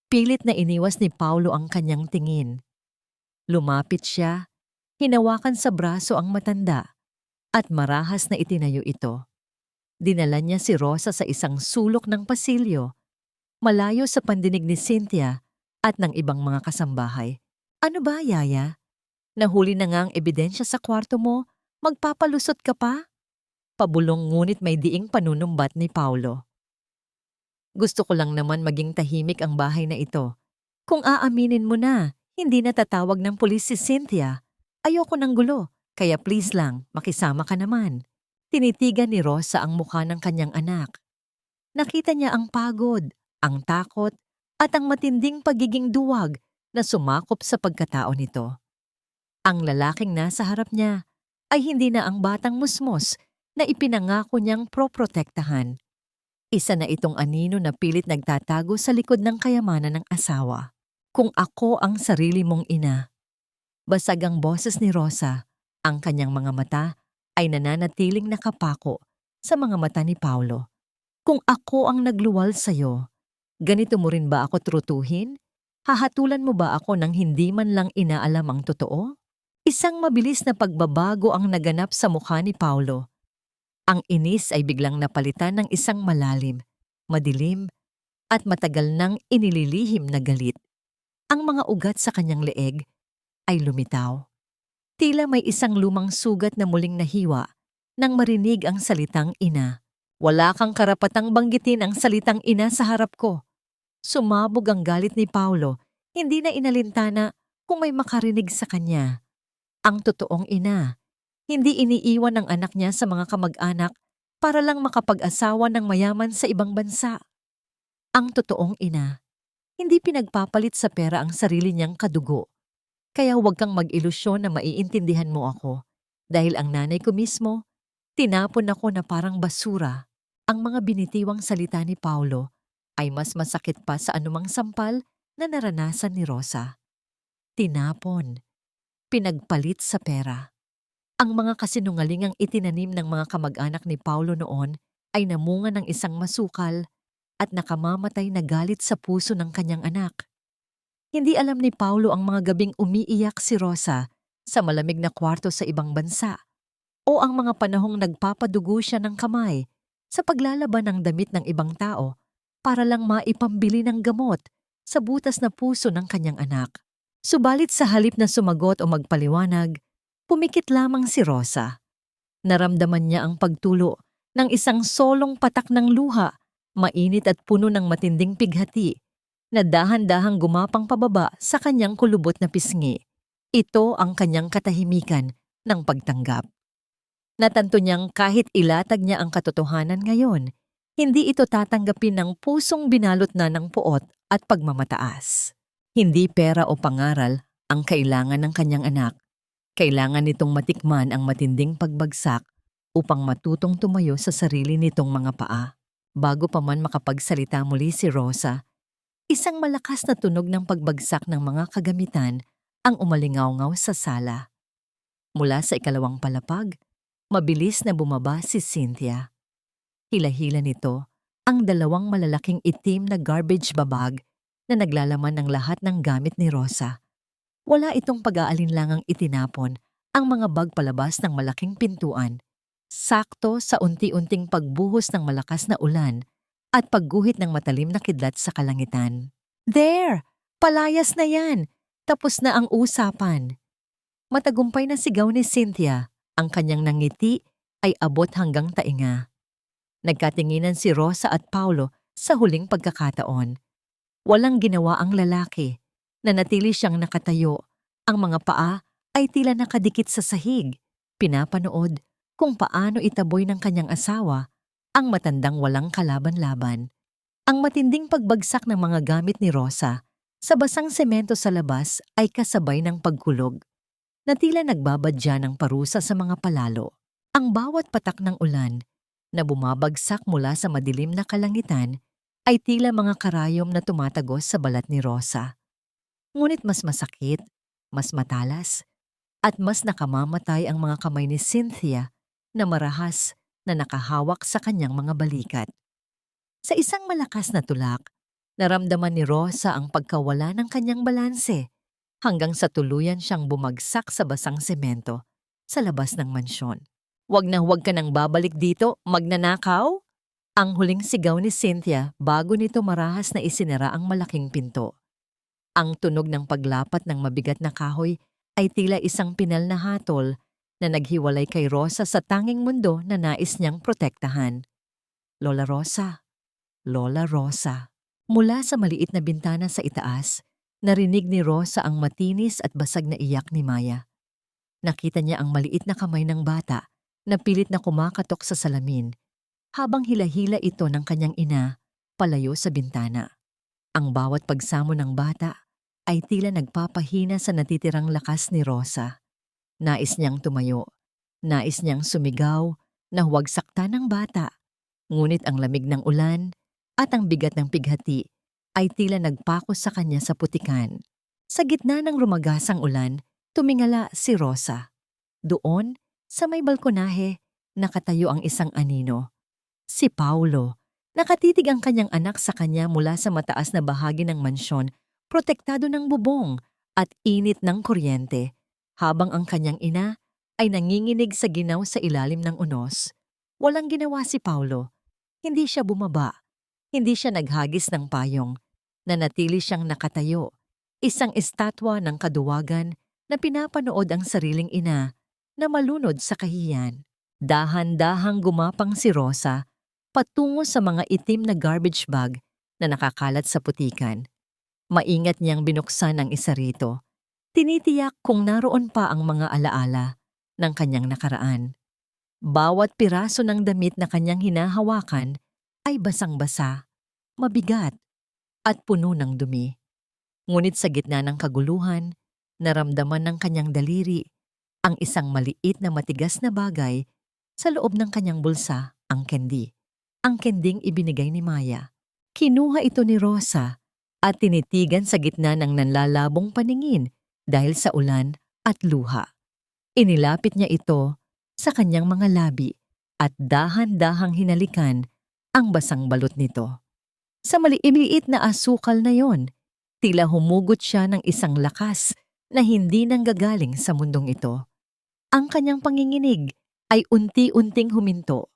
pilit na iniwas ni Paulo ang kanyang tingin. Lumapit siya, hinawakan sa braso ang matanda, at marahas na itinayo ito. Dinala niya si Rosa sa isang sulok ng pasilyo, malayo sa pandinig ni Cynthia at ng ibang mga kasambahay. Ano ba, Yaya? Nahuli na nga ang ebidensya sa kwarto mo, magpapalusot ka pa? Pabulong ngunit may diing panunumbat ni Paulo. Gusto ko lang naman maging tahimik ang bahay na ito. Kung aaminin mo na, hindi na tatawag ng pulis si Cynthia. Ayoko ng gulo, kaya please lang, makisama ka naman. Tinitigan ni Rosa ang mukha ng kanyang anak. Nakita niya ang pagod, ang takot, at ang matinding pagiging duwag na sumakop sa pagkatao nito. Ang lalaking nasa harap niya ay hindi na ang batang musmos na ipinangako niyang proprotektahan. Isa na itong anino na pilit nagtatago sa likod ng kayamanan ng asawa. Kung ako ang sarili mong ina. Basag ang boses ni Rosa, ang kanyang mga mata ay nananatiling nakapako sa mga mata ni Paulo. Kung ako ang nagluwal sa'yo, ganito mo rin ba ako trutuhin? Hahatulan mo ba ako nang hindi man lang inaalam ang totoo? Isang mabilis na pagbabago ang naganap sa mukha ni Paulo. Ang inis ay biglang napalitan ng isang malalim, madilim, at matagal nang inililihim na galit. Ang mga ugat sa kanyang leeg ay lumitaw. Tila may isang lumang sugat na muling nahiwa nang marinig ang salitang ina. Wala kang karapatang banggitin ang salitang ina sa harap ko. Sumabog ang galit ni Paulo, hindi na inalintana kung may makarinig sa kanya. Ang totoong ina, hindi iniiwan ng anak niya sa mga kamag-anak para lang makapag-asawa ng mayaman sa ibang bansa. Ang totoong ina, hindi pinagpapalit sa pera ang sarili niyang kadugo. Kaya huwag kang mag-ilusyon na maiintindihan mo ako. Dahil ang nanay ko mismo, tinapon ako na parang basura. Ang mga binitiwang salita ni Paulo ay mas masakit pa sa anumang sampal na naranasan ni Rosa. Tinapon, pinagpalit sa pera. Ang mga kasinungalingang itinanim ng mga kamag-anak ni Paulo noon ay namunga ng isang masukal at nakamamatay na galit sa puso ng kanyang anak. Hindi alam ni Paulo ang mga gabing umiiyak si Rosa sa malamig na kwarto sa ibang bansa o ang mga panahong nagpapadugo siya ng kamay sa paglalaban ng damit ng ibang tao para lang maipambili ng gamot sa butas na puso ng kanyang anak. Subalit sa halip na sumagot o magpaliwanag, pumikit lamang si Rosa. Naramdaman niya ang pagtulo ng isang solong patak ng luha, mainit at puno ng matinding pighati, na dahan-dahang gumapang pababa sa kanyang kulubot na pisngi. Ito ang kanyang katahimikan ng pagtanggap. Natanto niyang kahit ilatag niya ang katotohanan ngayon, hindi ito tatanggapin ng pusong binalot na ng puot at pagmamataas. Hindi pera o pangaral ang kailangan ng kanyang anak. Kailangan nitong matikman ang matinding pagbagsak upang matutong tumayo sa sarili nitong mga paa. Bago pa man makapagsalita muli si Rosa, isang malakas na tunog ng pagbagsak ng mga kagamitan ang umalingaw-ngaw sa sala. Mula sa ikalawang palapag, mabilis na bumaba si Cynthia. Hila-hila nito ang dalawang malalaking itim na garbage babag na naglalaman ng lahat ng gamit ni Rosa. Wala itong pag-aalinlangang itinapon ang mga bag palabas ng malaking pintuan, sakto sa unti-unting pagbuhos ng malakas na ulan at pagguhit ng matalim na kidlat sa kalangitan. There! Palayas na yan! Tapos na ang usapan. Matagumpay na sigaw ni Cynthia, ang kanyang nangiti ay abot hanggang tainga. Nagkatinginan si Rosa at Paulo sa huling pagkakataon. Walang ginawa ang lalaki. Nanatili siyang nakatayo. Ang mga paa ay tila nakadikit sa sahig. Pinapanood kung paano itaboy ng kanyang asawa ang matandang walang kalaban-laban. Ang matinding pagbagsak ng mga gamit ni Rosa sa basang semento sa labas ay kasabay ng pagkulog, na tila nagbabadya ng parusa sa mga palalo. Ang bawat patak ng ulan na bumabagsak mula sa madilim na kalangitan ay tila mga karayom na tumatagos sa balat ni Rosa. Ngunit mas masakit, mas matalas, at mas nakamamatay ang mga kamay ni Cynthia na marahas na nakahawak sa kanyang mga balikat. Sa isang malakas na tulak, naramdaman ni Rosa ang pagkawala ng kanyang balanse hanggang sa tuluyan siyang bumagsak sa basang semento sa labas ng mansyon. Wag na huwag ka nang babalik dito, magnanakaw? Ang huling sigaw ni Cynthia bago nito marahas na isinara ang malaking pinto. Ang tunog ng paglapat ng mabigat na kahoy ay tila isang pinal na hatol na naghiwalay kay Rosa sa tanging mundo na nais niyang protektahan. Lola Rosa, Lola Rosa. Mula sa maliit na bintana sa itaas, narinig ni Rosa ang matinis at basag na iyak ni Maya. Nakita niya ang maliit na kamay ng bata na pilit na kumakatok sa salamin habang hila-hila ito ng kanyang ina palayo sa bintana. Ang bawat pagsamo ng bata ay tila nagpapahina sa natitirang lakas ni Rosa. Nais niyang tumayo, nais niyang sumigaw na huwag saktan ng bata. Ngunit ang lamig ng ulan at ang bigat ng pighati ay tila nagpako sa kanya sa putikan. Sa gitna ng rumagasang ulan, tumingala si Rosa. Doon, sa may balkonahe, nakatayo ang isang anino. Si Paulo. Nakatitig ang kanyang anak sa kanya mula sa mataas na bahagi ng mansyon, protektado ng bubong at init ng kuryente, habang ang kanyang ina ay nanginginig sa ginaw sa ilalim ng unos. Walang ginawa si Paulo. Hindi siya bumaba. Hindi siya naghagis ng payong. Nanatili siyang nakatayo, isang estatwa ng kaduwagan na pinapanood ang sariling ina na malunod sa kahiyan. Dahan-dahang gumapang si Rosa patungo sa mga itim na garbage bag na nakakalat sa putikan. Maingat niyang binuksan ang isa rito. Tinitiyak kung naroon pa ang mga alaala ng kanyang nakaraan. Bawat piraso ng damit na kanyang hinahawakan ay basang-basa, mabigat, at puno ng dumi. Ngunit sa gitna ng kaguluhan, naramdaman ng kanyang daliri ang isang maliit na matigas na bagay sa loob ng kanyang bulsa, ang candy. Ang kending ibinigay ni Maya. Kinuha ito ni Rosa at tinitigan sa gitna ng nanlalabong paningin dahil sa ulan at luha. Inilapit niya ito sa kanyang mga labi at dahan-dahang hinalikan ang basang balot nito. Sa maliit na asukal na yon, tila humugot siya ng isang lakas na hindi nanggagaling sa mundong ito. Ang kanyang panginginig ay unti-unting huminto.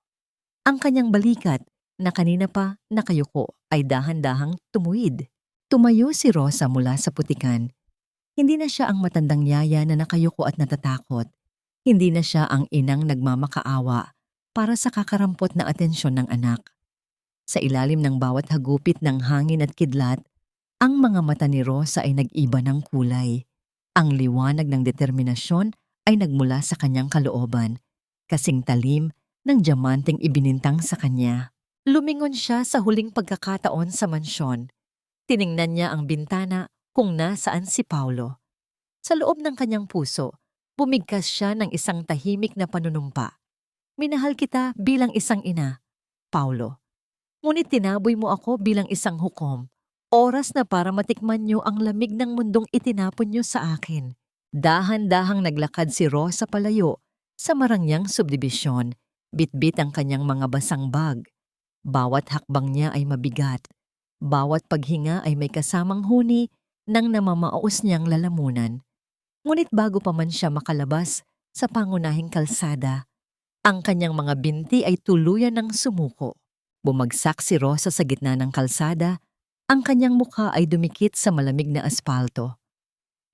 Ang kanyang balikat na kanina pa nakayuko ay dahan-dahang tumuwid. Tumayo si Rosa mula sa putikan. Hindi na siya ang matandang yaya na nakayuko at natatakot. Hindi na siya ang inang nagmamakaawa para sa kakarampot na atensyon ng anak. Sa ilalim ng bawat hagupit ng hangin at kidlat, ang mga mata ni Rosa ay nag-iba ng kulay. Ang liwanag ng determinasyon ay nagmula sa kanyang kalooban, kasing talim ng diamanteng ibinintang sa kanya. Lumingon siya sa huling pagkakataon sa mansyon. Tiningnan niya ang bintana kung nasaan si Paulo. Sa loob ng kanyang puso, bumigkas siya ng isang tahimik na panunumpa. Minahal kita bilang isang ina, Paulo. Ngunit tinaboy mo ako bilang isang hukom. Oras na para matikman niyo ang lamig ng mundong itinapon niyo sa akin. Dahan-dahang naglakad si Rosa palayo sa marangyang subdibisyon. Bitbit ang kanyang mga basang bag. Bawat hakbang niya ay mabigat. Bawat paghinga ay may kasamang huni ng namamaos niyang lalamunan. Ngunit bago pa man siya makalabas sa pangunahing kalsada, ang kanyang mga binti ay tuluyan ng sumuko. Bumagsak si Rosa sa gitna ng kalsada, ang kanyang mukha ay dumikit sa malamig na aspalto.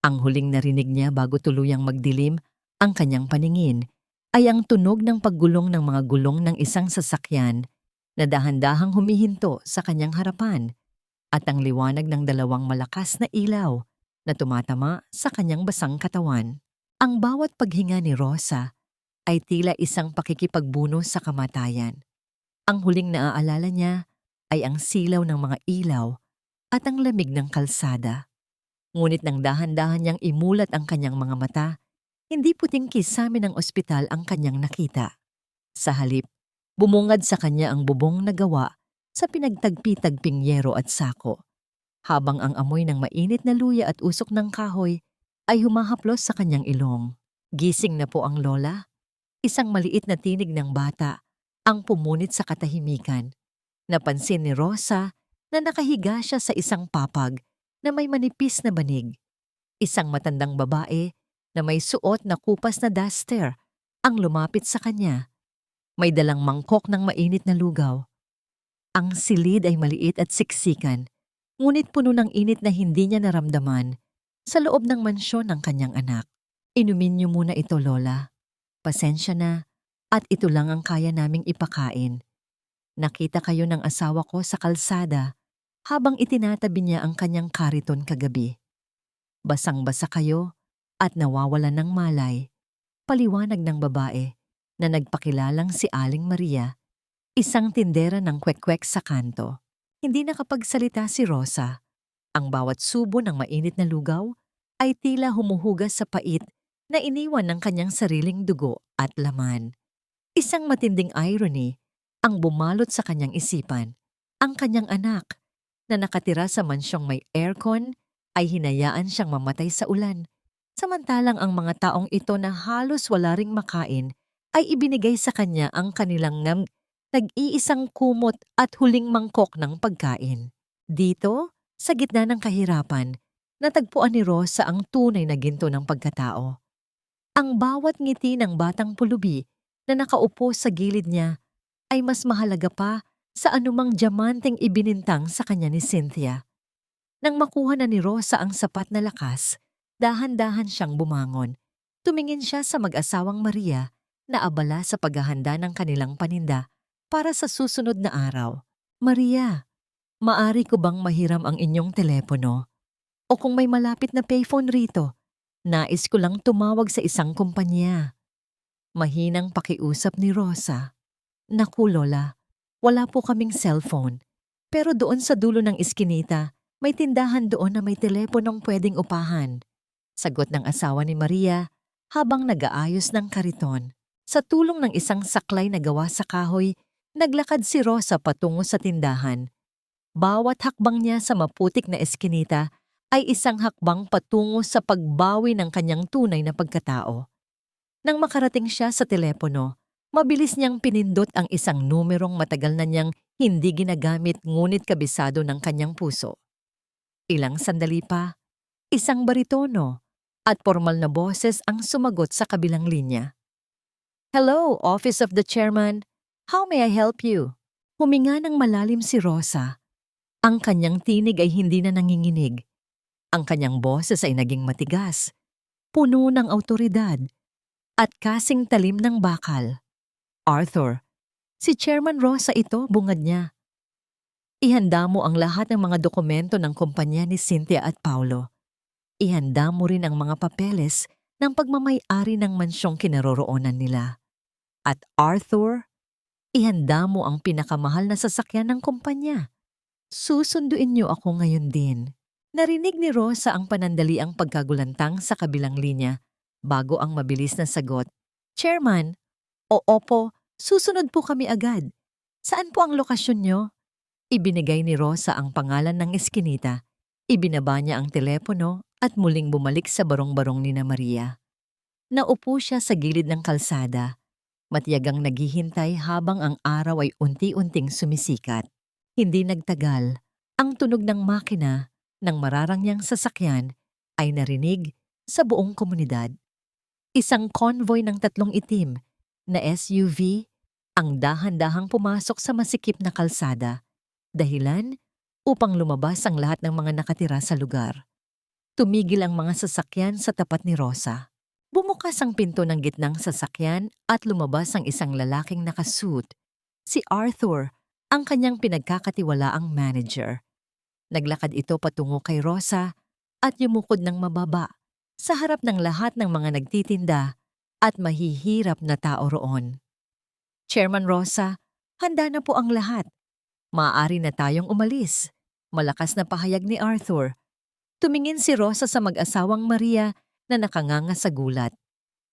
Ang huling narinig niya bago tuluyang magdilim ang kanyang paningin ay ang tunog ng paggulong ng mga gulong ng isang sasakyan na dahan-dahang humihinto sa kanyang harapan at ang liwanag ng dalawang malakas na ilaw na tumatama sa kanyang basang katawan. Ang bawat paghinga ni Rosa ay tila isang pakikipagbuno sa kamatayan. Ang huling naaalala niya ay ang silaw ng mga ilaw at ang lamig ng kalsada. Ngunit nang dahan-dahan niyang imulat ang kanyang mga mata, hindi puting kisame ng ospital ang kanyang nakita. Sa halip, bumungad sa kanya ang bubong na gawa sa pinagtagpi-tagping yero at sako, habang ang amoy ng mainit na luya at usok ng kahoy ay humahaplos sa kanyang ilong. Gising na po ang lola. Isang maliit na tinig ng bata ang pumunit sa katahimikan. Napansin ni Rosa na nakahiga siya sa isang papag na may manipis na banig. Isang matandang babae na may suot na kupas na duster ang lumapit sa kanya. May dalang mangkok ng mainit na lugaw. Ang silid ay maliit at siksikan, ngunit puno ng init na hindi niya naramdaman sa loob ng mansyon ng kanyang anak. Inumin niyo muna ito, Lola. Pasensya na, at ito lang ang kaya naming ipakain. Nakita kayo ng asawa ko sa kalsada habang itinatabi niya ang kanyang kariton kagabi. Basang-basa kayo at nawawalan ng malay. Paliwanag ng babae na nagpakilalang si Aling Maria, isang tindera ng kwek-kwek sa kanto. Hindi nakapagsalita si Rosa. Ang bawat subo ng mainit na lugaw ay tila humuhugas sa pait na iniwan ng kanyang sariling dugo at laman. Isang matinding irony ang bumalot sa kanyang isipan. Ang kanyang anak na nakatira sa mansyong may aircon ay hinayaan siyang mamatay sa ulan. Samantalang ang mga taong ito na halos wala ring makain ay ibinigay sa kanya ang kanilang nag-iisang kumot at huling mangkok ng pagkain. Dito, sa gitna ng kahirapan, natagpuan ni Rosa ang tunay na ginto ng pagkatao. Ang bawat ngiti ng batang pulubi na nakaupo sa gilid niya ay mas mahalaga pa sa anumang diamanteng ibinintang sa kanya ni Cynthia. Nang makuha na ni Rosa ang sapat na lakas, dahan-dahan siyang bumangon. Tumingin siya sa mag-asawang Maria na abala sa paghahanda ng kanilang paninda para sa susunod na araw. Maria, maari ko bang mahiram ang inyong telepono? O kung may malapit na payphone rito, nais ko lang tumawag sa isang kumpanya. Mahinang pakiusap ni Rosa. Naku, Lola, wala po kaming cellphone. Pero doon sa dulo ng iskinita, may tindahan doon na may teleponong pwedeng upahan. Sagot ng asawa ni Maria habang nag-aayos ng kariton. Sa tulong ng isang saklay na gawa sa kahoy, naglakad si Rosa patungo sa tindahan. Bawat hakbang niya sa maputik na eskinita ay isang hakbang patungo sa pagbawi ng kanyang tunay na pagkatao. Nang makarating siya sa telepono, mabilis niyang pinindot ang isang numerong matagal na niyang hindi ginagamit ngunit kabisado ng kanyang puso. Ilang sandali pa, isang baritono at formal na boses ang sumagot sa kabilang linya. Hello, Office of the Chairman. How may I help you? Huminga ng malalim si Rosa. Ang kanyang tinig ay hindi na nanginginig. Ang kanyang boses ay naging matigas, puno ng awtoridad, at kasing talim ng bakal. Arthur, si Chairman Rosa ito, bungad niya. Ihanda mo ang lahat ng mga dokumento ng kumpanya ni Cynthia at Paulo. Ihanda mo rin ang mga papeles ng pagmamay-ari ng mansyong kinaroroonan nila. At Arthur, ihanda mo ang pinakamahal na sasakyan ng kumpanya. Susunduin niyo ako ngayon din. Narinig ni Rosa ang panandaliang pagkagulantang sa kabilang linya bago ang mabilis na sagot. Chairman, opo, susunod po kami agad. Saan po ang lokasyon niyo? Ibinigay ni Rosa ang pangalan ng eskinita. Ibinaba niya ang telepono at muling bumalik sa barong-barong ni na Maria. Naupo siya sa gilid ng kalsada. Matiyagang naghihintay habang ang araw ay unti-unting sumisikat. Hindi nagtagal, ang tunog ng makina ng mararangyang sasakyan ay narinig sa buong komunidad. Isang convoy ng 3 itim na SUV ang dahan-dahang pumasok sa masikip na kalsada. Dahilan upang lumabas ang lahat ng mga nakatira sa lugar. Tumigil ang mga sasakyan sa tapat ni Rosa. Bumukas ang pinto ng gitnang sasakyan at lumabas ang isang lalaking nakasuit. Si Arthur, ang kanyang pinagkakatiwalaang manager. Naglakad ito patungo kay Rosa at yumukod ng mababa sa harap ng lahat ng mga nagtitinda at mahihirap na tao roon. Chairman Rosa, handa na po ang lahat. Maaari na tayong umalis. Malakas na pahayag ni Arthur. Tumingin si Rosa sa mag-asawang Maria na nakanganga sa gulat.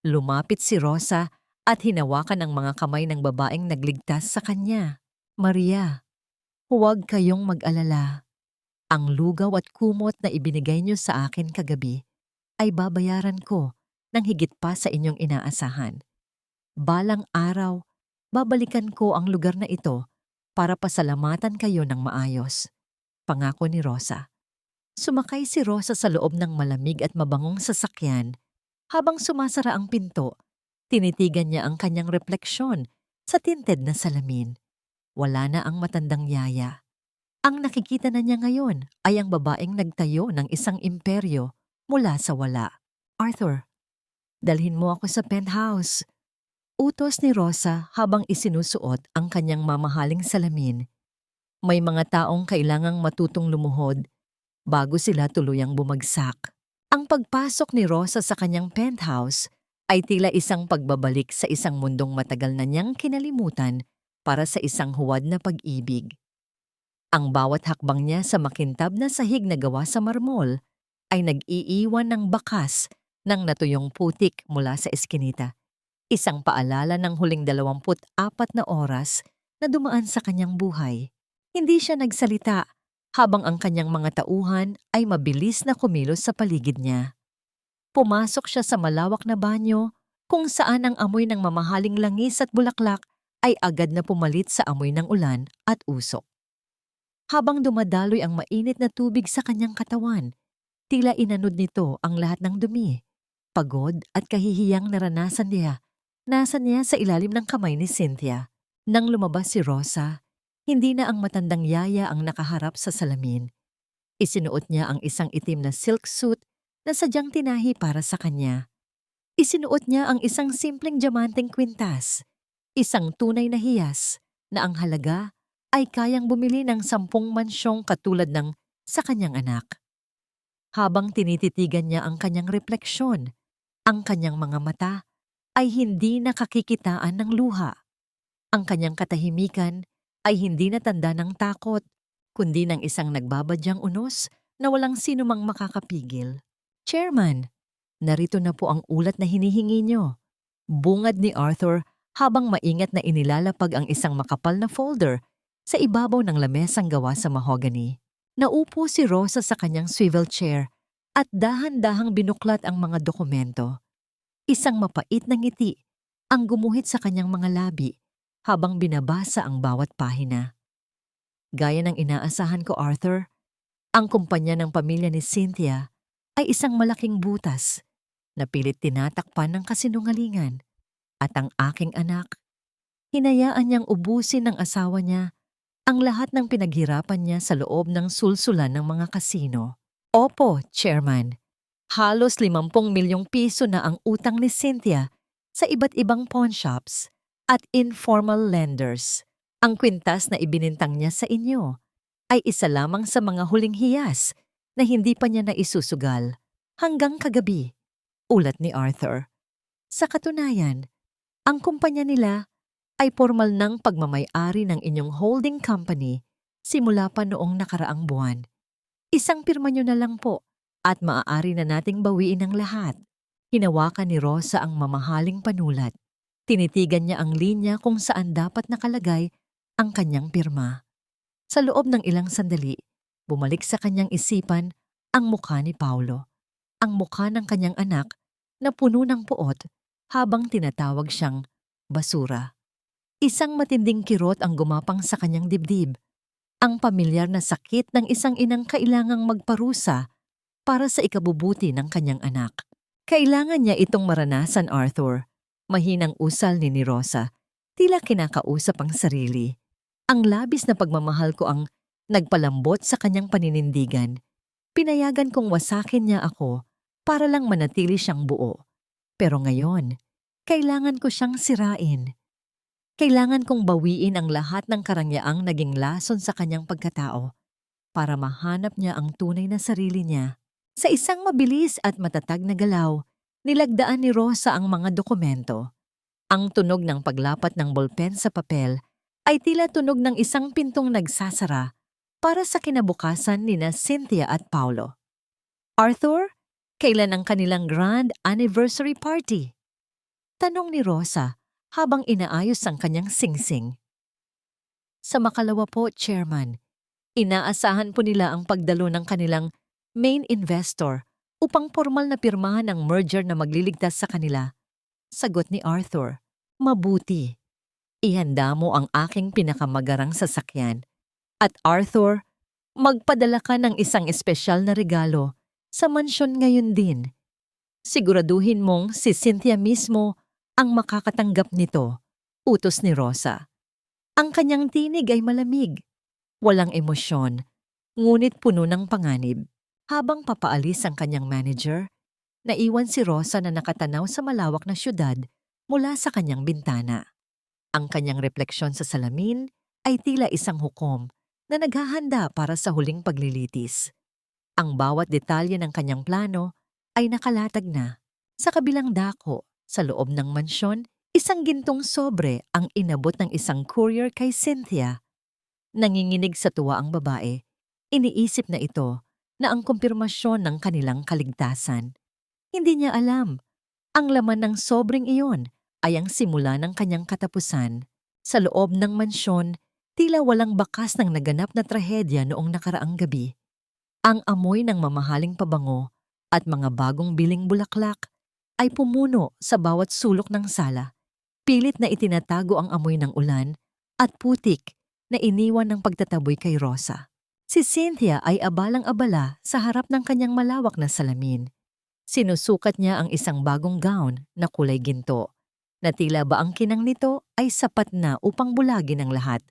Lumapit si Rosa at hinawakan ang mga kamay ng babaeng nagligtas sa kanya. Maria, huwag kayong mag-alala. Ang lugaw at kumot na ibinigay niyo sa akin kagabi ay babayaran ko ng higit pa sa inyong inaasahan. Balang araw, babalikan ko ang lugar na ito para pasalamatan kayo ng maayos. Pangako ni Rosa. Sumakay si Rosa sa loob ng malamig at mabangong sasakyan. Habang sumasara ang pinto, Tinitigan niya ang kanyang refleksyon sa tinted na salamin. Wala na ang matandang yaya. Ang nakikita na niya ngayon ay ang babaeng nagtayo ng isang imperyo mula sa wala. Arthur, dalhin mo ako sa penthouse. Utos ni Rosa habang isinusuot ang kanyang mamahaling salamin. May mga taong kailangang matutong lumuhod bago sila tuluyang bumagsak. Ang pagpasok ni Rosa sa kanyang penthouse ay tila isang pagbabalik sa isang mundong matagal na niyang kinalimutan para sa isang huwad na pag-ibig. Ang bawat hakbang niya sa makintab na sahig na gawa sa marmol ay nag-iiwan ng bakas ng natuyong putik mula sa eskinita. Isang paalala ng huling 24 na oras na dumaan sa kanyang buhay. Hindi siya nagsalita habang ang kanyang mga tauhan ay mabilis na kumilos sa paligid niya. Pumasok siya sa malawak na banyo kung saan ang amoy ng mamahaling langis at bulaklak ay agad na pumalit sa amoy ng ulan at usok. Habang dumadaloy ang mainit na tubig sa kanyang katawan, tila inanod nito ang lahat ng dumi, pagod at kahihiyang naranasan niya. Nasa niya sa ilalim ng kamay ni Cynthia. Nang lumabas si Rosa, hindi na ang matandang yaya ang nakaharap sa salamin. Isinuot niya ang isang itim na silk suit na sadyang tinahi para sa kanya. Isinuot niya ang isang simpleng diamanteng kwintas, isang tunay na hiyas na ang halaga ay kayang bumili ng 10 mansyong katulad ng sa kanyang anak. Habang tinititigan niya ang kanyang refleksyon, ang kanyang mga mata ay hindi nakakikitaan ng luha. Ang kanyang katahimikan ay hindi natanda ng takot, kundi ng isang nagbabadyang unos na walang sinumang makakapigil. Chairman, narito na po ang ulat na hinihingi niyo. Bungad ni Arthur habang maingat na inilalapag ang isang makapal na folder sa ibabaw ng lamesang gawa sa mahogany. Naupo si Rosa sa kanyang swivel chair at dahan-dahang binuklat ang mga dokumento. Isang mapait na ngiti ang gumuhit sa kanyang mga labi habang binabasa ang bawat pahina. Gaya ng inaasahan ko, Arthur, ang kumpanya ng pamilya ni Cynthia ay isang malaking butas na pilit tinatakpan ng kasinungalingan. At ang aking anak, hinayaan niyang ubusin ng asawa niya ang lahat ng pinaghirapan niya sa loob ng sulsulan ng mga kasino. Opo, Chairman. Halos 50 milyong piso na ang utang ni Cynthia sa iba't ibang pawn shops at informal lenders. Ang kwintas na ibinintang niya sa inyo ay isa lamang sa mga huling hiyas na hindi pa niya naisusugal hanggang kagabi, ulat ni Arthur. Sa katunayan, ang kumpanya nila ay formal ng pagmamay-ari ng inyong holding company simula pa noong nakaraang buwan. Isang pirma niyo na lang po at maaari na nating bawiin ang lahat. Hinawakan ni Rosa ang mamahaling panulat. Tinitigan niya ang linya kung saan dapat nakalagay ang kanyang pirma. Sa loob ng ilang sandali, bumalik sa kanyang isipan ang mukha ni Paulo. Ang mukha ng kanyang anak na puno ng puot habang tinatawag siyang basura. Isang matinding kirot ang gumapang sa kanyang dibdib. Ang pamilyar na sakit ng isang inang kailangang magparusa para sa ikabubuti ng kanyang anak. Kailangan niya itong maranasan, Arthur. Mahinang usal ni Rosa. Tila kinakausap ang sarili. Ang labis na pagmamahal ko ang nagpalambot sa kanyang paninindigan. Pinayagan kong wasakin niya ako para lang manatili siyang buo. Pero ngayon, kailangan ko siyang sirain. Kailangan kong bawiin ang lahat ng karangyaang naging lason sa kanyang pagkatao para mahanap niya ang tunay na sarili niya. Sa isang mabilis at matatag na galaw, nilagdaan ni Rosa ang mga dokumento. Ang tunog ng paglapat ng bolpen sa papel ay tila tunog ng isang pintong nagsasara para sa kinabukasan nina Cynthia at Paulo. Arthur, kailan ang kanilang grand anniversary party? Tanong ni Rosa habang inaayos ang kanyang singsing. Sa makalawa po, Chairman, inaasahan po nila ang pagdalo ng kanilang main investor upang formal na pirmahan ang merger na magliligtas sa kanila. Sagot ni Arthur, mabuti. Ihanda mo ang aking pinakamagarang sasakyan. At Arthur, magpadala ka ng isang espesyal na regalo sa mansyon ngayon din. Siguraduhin mong si Cynthia mismo Ang makakatanggap nito, utos ni Rosa. Ang kanyang tinig ay malamig, walang emosyon, ngunit puno ng panganib. Habang papaalis ang kanyang manager, naiwan si Rosa na nakatanaw sa malawak na syudad mula sa kanyang bintana. Ang kanyang refleksyon sa salamin ay tila isang hukom na naghahanda para sa huling paglilitis. Ang bawat detalye ng kanyang plano ay nakalatag na. Sa kabilang dako, sa loob ng mansyon, isang gintong sobre ang inabot ng isang courier kay Cynthia. Nanginginig sa tuwa ang babae. Iniisip na ito na ang kumpirmasyon ng kanilang kaligtasan. Hindi niya alam. Ang laman ng sobreng iyon ay ang simula ng kanyang katapusan. Sa loob ng mansyon, tila walang bakas ng naganap na trahedya noong nakaraang gabi. Ang amoy ng mamahaling pabango at mga bagong biling bulaklak ay pumuno sa bawat sulok ng sala. Pilit na itinatago ang amoy ng ulan at putik na iniwan ng pagtataboy kay Rosa. Si Cynthia ay abalang-abala sa harap ng kanyang malawak na salamin. Sinusukat niya ang isang bagong gown na kulay ginto, na tila ba ang kinang nito ay sapat na upang bulagin ang lahat.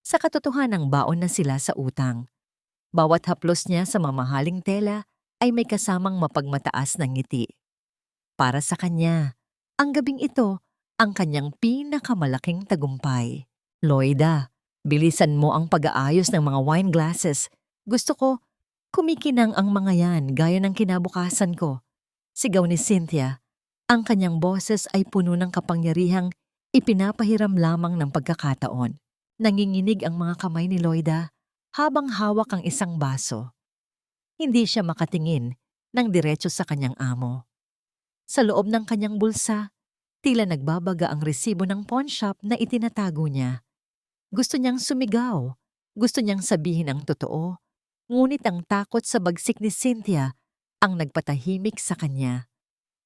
Sa katotohanang baon na sila sa utang. Bawat haplos niya sa mamahaling tela ay may kasamang mapagmataas na ngiti. Para sa kanya, ang gabing ito ang kanyang pinakamalaking tagumpay. Loida, bilisan mo ang pag-aayos ng mga wine glasses. Gusto ko, kumikinang ang mga yan gaya ng kinabukasan ko. Sigaw ni Cynthia. Ang kanyang boses ay puno ng kapangyarihang ipinapahiram lamang ng pagkakataon. Nanginginig ang mga kamay ni Loida habang hawak ang isang baso. Hindi siya makatingin ng diretso sa kanyang amo. Sa loob ng kanyang bulsa, tila nagbabaga ang resibo ng pawn shop na itinatago niya. Gusto niyang sumigaw, gusto niyang sabihin ang totoo, ngunit ang takot sa bagsik ni Cynthia ang nagpatahimik sa kanya.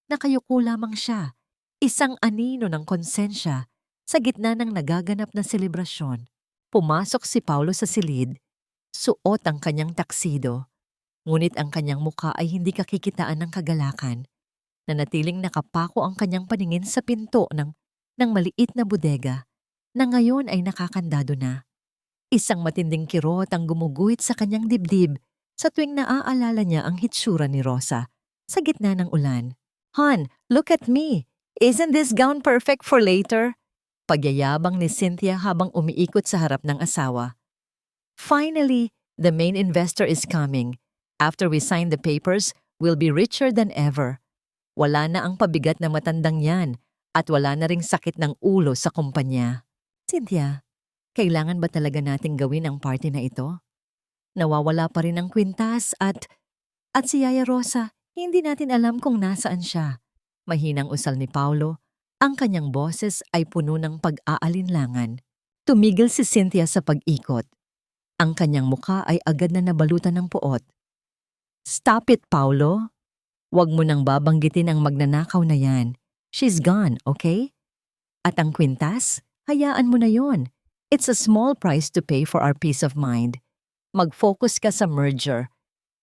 Nakayuko lamang siya, isang anino ng konsensya sa gitna ng nagaganap na selebrasyon. Pumasok si Paulo sa silid. Suot ang kanyang taksido, ngunit ang kanyang mukha ay hindi kakikitaan ng kagalakan. Nanatiling nakapako ang kanyang paningin sa pinto ng maliit na bodega na ngayon ay nakakandado na. Isang matinding kirot ang gumuguhit sa kanyang dibdib sa tuwing naaalala niya ang hitsura ni Rosa sa gitna ng ulan. "Hon, look at me! Isn't this gown perfect for later?" Pagyayabang ni Cynthia habang umiikot sa harap ng asawa. "Finally, the main investor is coming. After we sign the papers, we'll be richer than ever. Wala na ang pabigat na matandang yan at wala na ring sakit ng ulo sa kumpanya." Cynthia, kailangan ba talaga nating gawin ang party na ito? Nawawala pa rin ang kwintas at si Yaya Rosa, hindi natin alam kung nasaan siya. Mahinang usal ni Paulo, ang kanyang boses ay puno ng pag-aalinlangan. Tumigil si Cynthia sa pag-ikot. Ang kanyang muka ay agad na nabalutan ng puot. "Stop it, Paulo. Huwag mo nang babanggitin ang magnanakaw na yan. She's gone, okay? At ang kwintas, hayaan mo na yon. It's a small price to pay for our peace of mind. Mag-focus ka sa merger.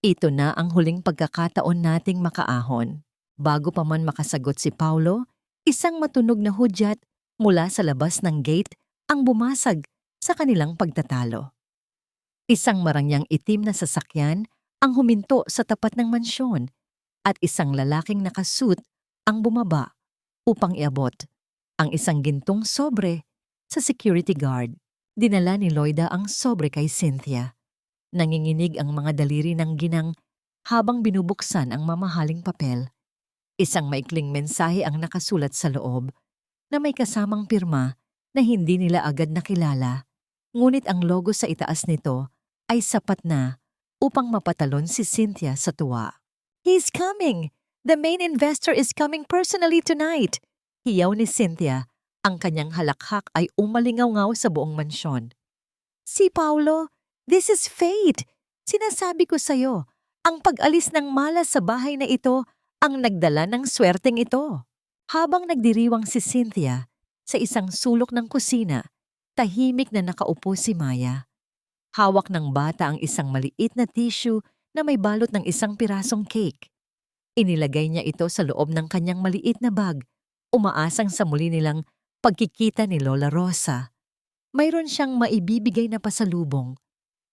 Ito na ang huling pagkakataon nating makaahon." Bago pa man makasagot si Paulo, isang matunog na hudyat mula sa labas ng gate ang bumasag sa kanilang pagtatalo. Isang marangyang itim na sasakyan ang huminto sa tapat ng mansyon at isang lalaking nakasuit ang bumaba upang iabot ang isang gintong sobre sa security guard. Dinala ni Loida ang sobre kay Cynthia. Nanginginig ang mga daliri ng ginang habang binubuksan ang mamahaling papel. Isang maikling mensahe ang nakasulat sa loob na may kasamang pirma na hindi nila agad nakilala, ngunit ang logo sa itaas nito ay sapat na upang mapatalon si Cynthia sa tuwa. "He's coming! The main investor is coming personally tonight!" Hiyaw ni Cynthia. Ang kanyang halakhak ay umalingaw-ngaw sa buong mansyon. "Si Paulo, this is fate! Sinasabi ko sa'yo, ang pag-alis ng malas sa bahay na ito ang nagdala ng swerteng ito." Habang nagdiriwang si Cynthia sa isang sulok ng kusina, tahimik na nakaupo si Maya. Hawak ng bata ang isang maliit na tissue na may balot ng isang pirasong cake. Inilagay niya ito sa loob ng kanyang maliit na bag umaasang sa muli nilang pagkikita ni Lola Rosa. Mayroon siyang maibibigay na pasalubong.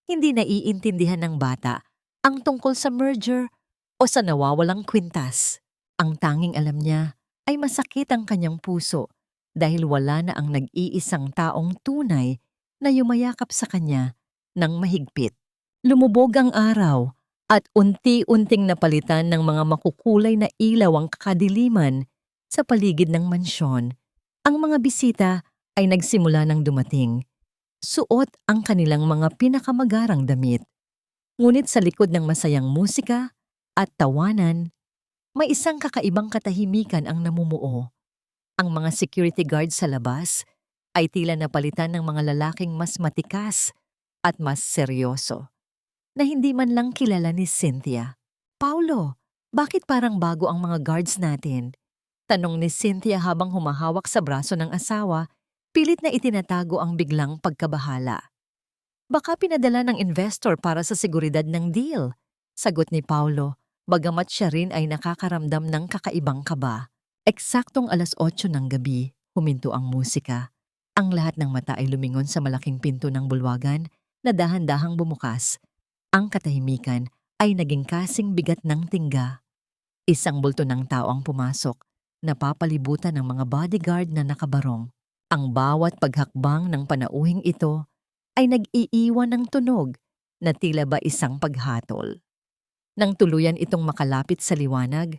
Hindi naiintindihan ng bata ang tungkol sa merger o sa nawawalang kwintas. Ang tanging alam niya ay masakit ang kanyang puso dahil wala na ang nag-iisang taong tunay na yumayakap sa kanya ng mahigpit. Lumubog ang araw at unti-unting napalitan ng mga makukulay na ilaw ang kadiliman sa paligid ng mansyon. Ang mga bisita ay nagsimula ng dumating. Suot ang kanilang mga pinakamagarang damit. Ngunit sa likod ng masayang musika at tawanan, may isang kakaibang katahimikan ang namumuo. Ang mga security guards sa labas ay tila napalitan ng mga lalaking mas matikas at mas seryoso, na hindi man lang kilala ni Cynthia. "Paulo, bakit parang bago ang mga guards natin?" Tanong ni Cynthia habang humahawak sa braso ng asawa, pilit na itinatago ang biglang pagkabahala. "Baka pinadala ng investor para sa seguridad ng deal," sagot ni Paulo, bagamat siya rin ay nakakaramdam ng kakaibang kaba. Eksaktong 8:00 ng gabi, huminto ang musika. Ang lahat ng mata ay lumingon sa malaking pinto ng bulwagan na dahan-dahang bumukas. Ang katahimikan ay naging kasing bigat ng tingga. Isang bulto ng tao ang pumasok, napapalibutan ng mga bodyguard na nakabarong. Ang bawat paghakbang ng panauhing ito ay nag-iiwan ng tunog na tila ba isang paghatol. Nang tuluyan itong makalapit sa liwanag,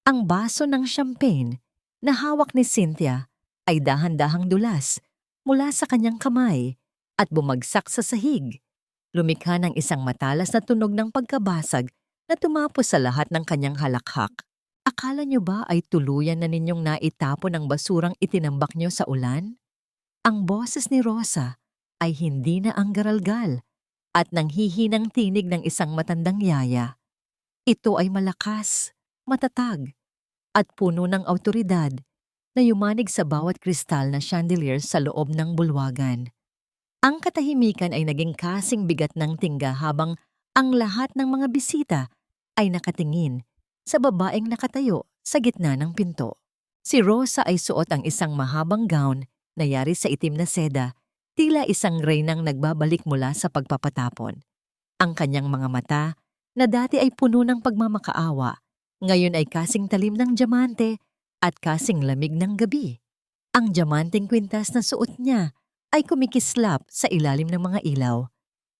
ang baso ng champagne na hawak ni Cynthia ay dahan-dahang dulas mula sa kanyang kamay at bumagsak sa sahig. Lumikha ng isang matalas na tunog ng pagkabasag na tumapos sa lahat ng kanyang halakhak. Akala niyo ba ay tuluyan na ninyong naitapon ang basurang itinambak niyo sa ulan? Ang boses ni Rosa ay hindi na ang garalgal at nanghihinang tinig ng isang matandang yaya. Ito ay malakas, matatag, at puno ng awtoridad na yumanig sa bawat kristal na chandelier sa loob ng bulwagan. Ang katahimikan ay naging kasing bigat ng tingga habang ang lahat ng mga bisita ay nakatingin sa babaeng nakatayo sa gitna ng pinto. Si Rosa ay suot ang isang mahabang gown na yari sa itim na seda, tila isang reynang nagbabalik mula sa pagpapatapon. Ang kanyang mga mata, na dati ay puno ng pagmamakaawa, ngayon ay kasing talim ng diamante at kasing lamig ng gabi. Ang diamanteng kwintas na suot niya ay kumikislap sa ilalim ng mga ilaw,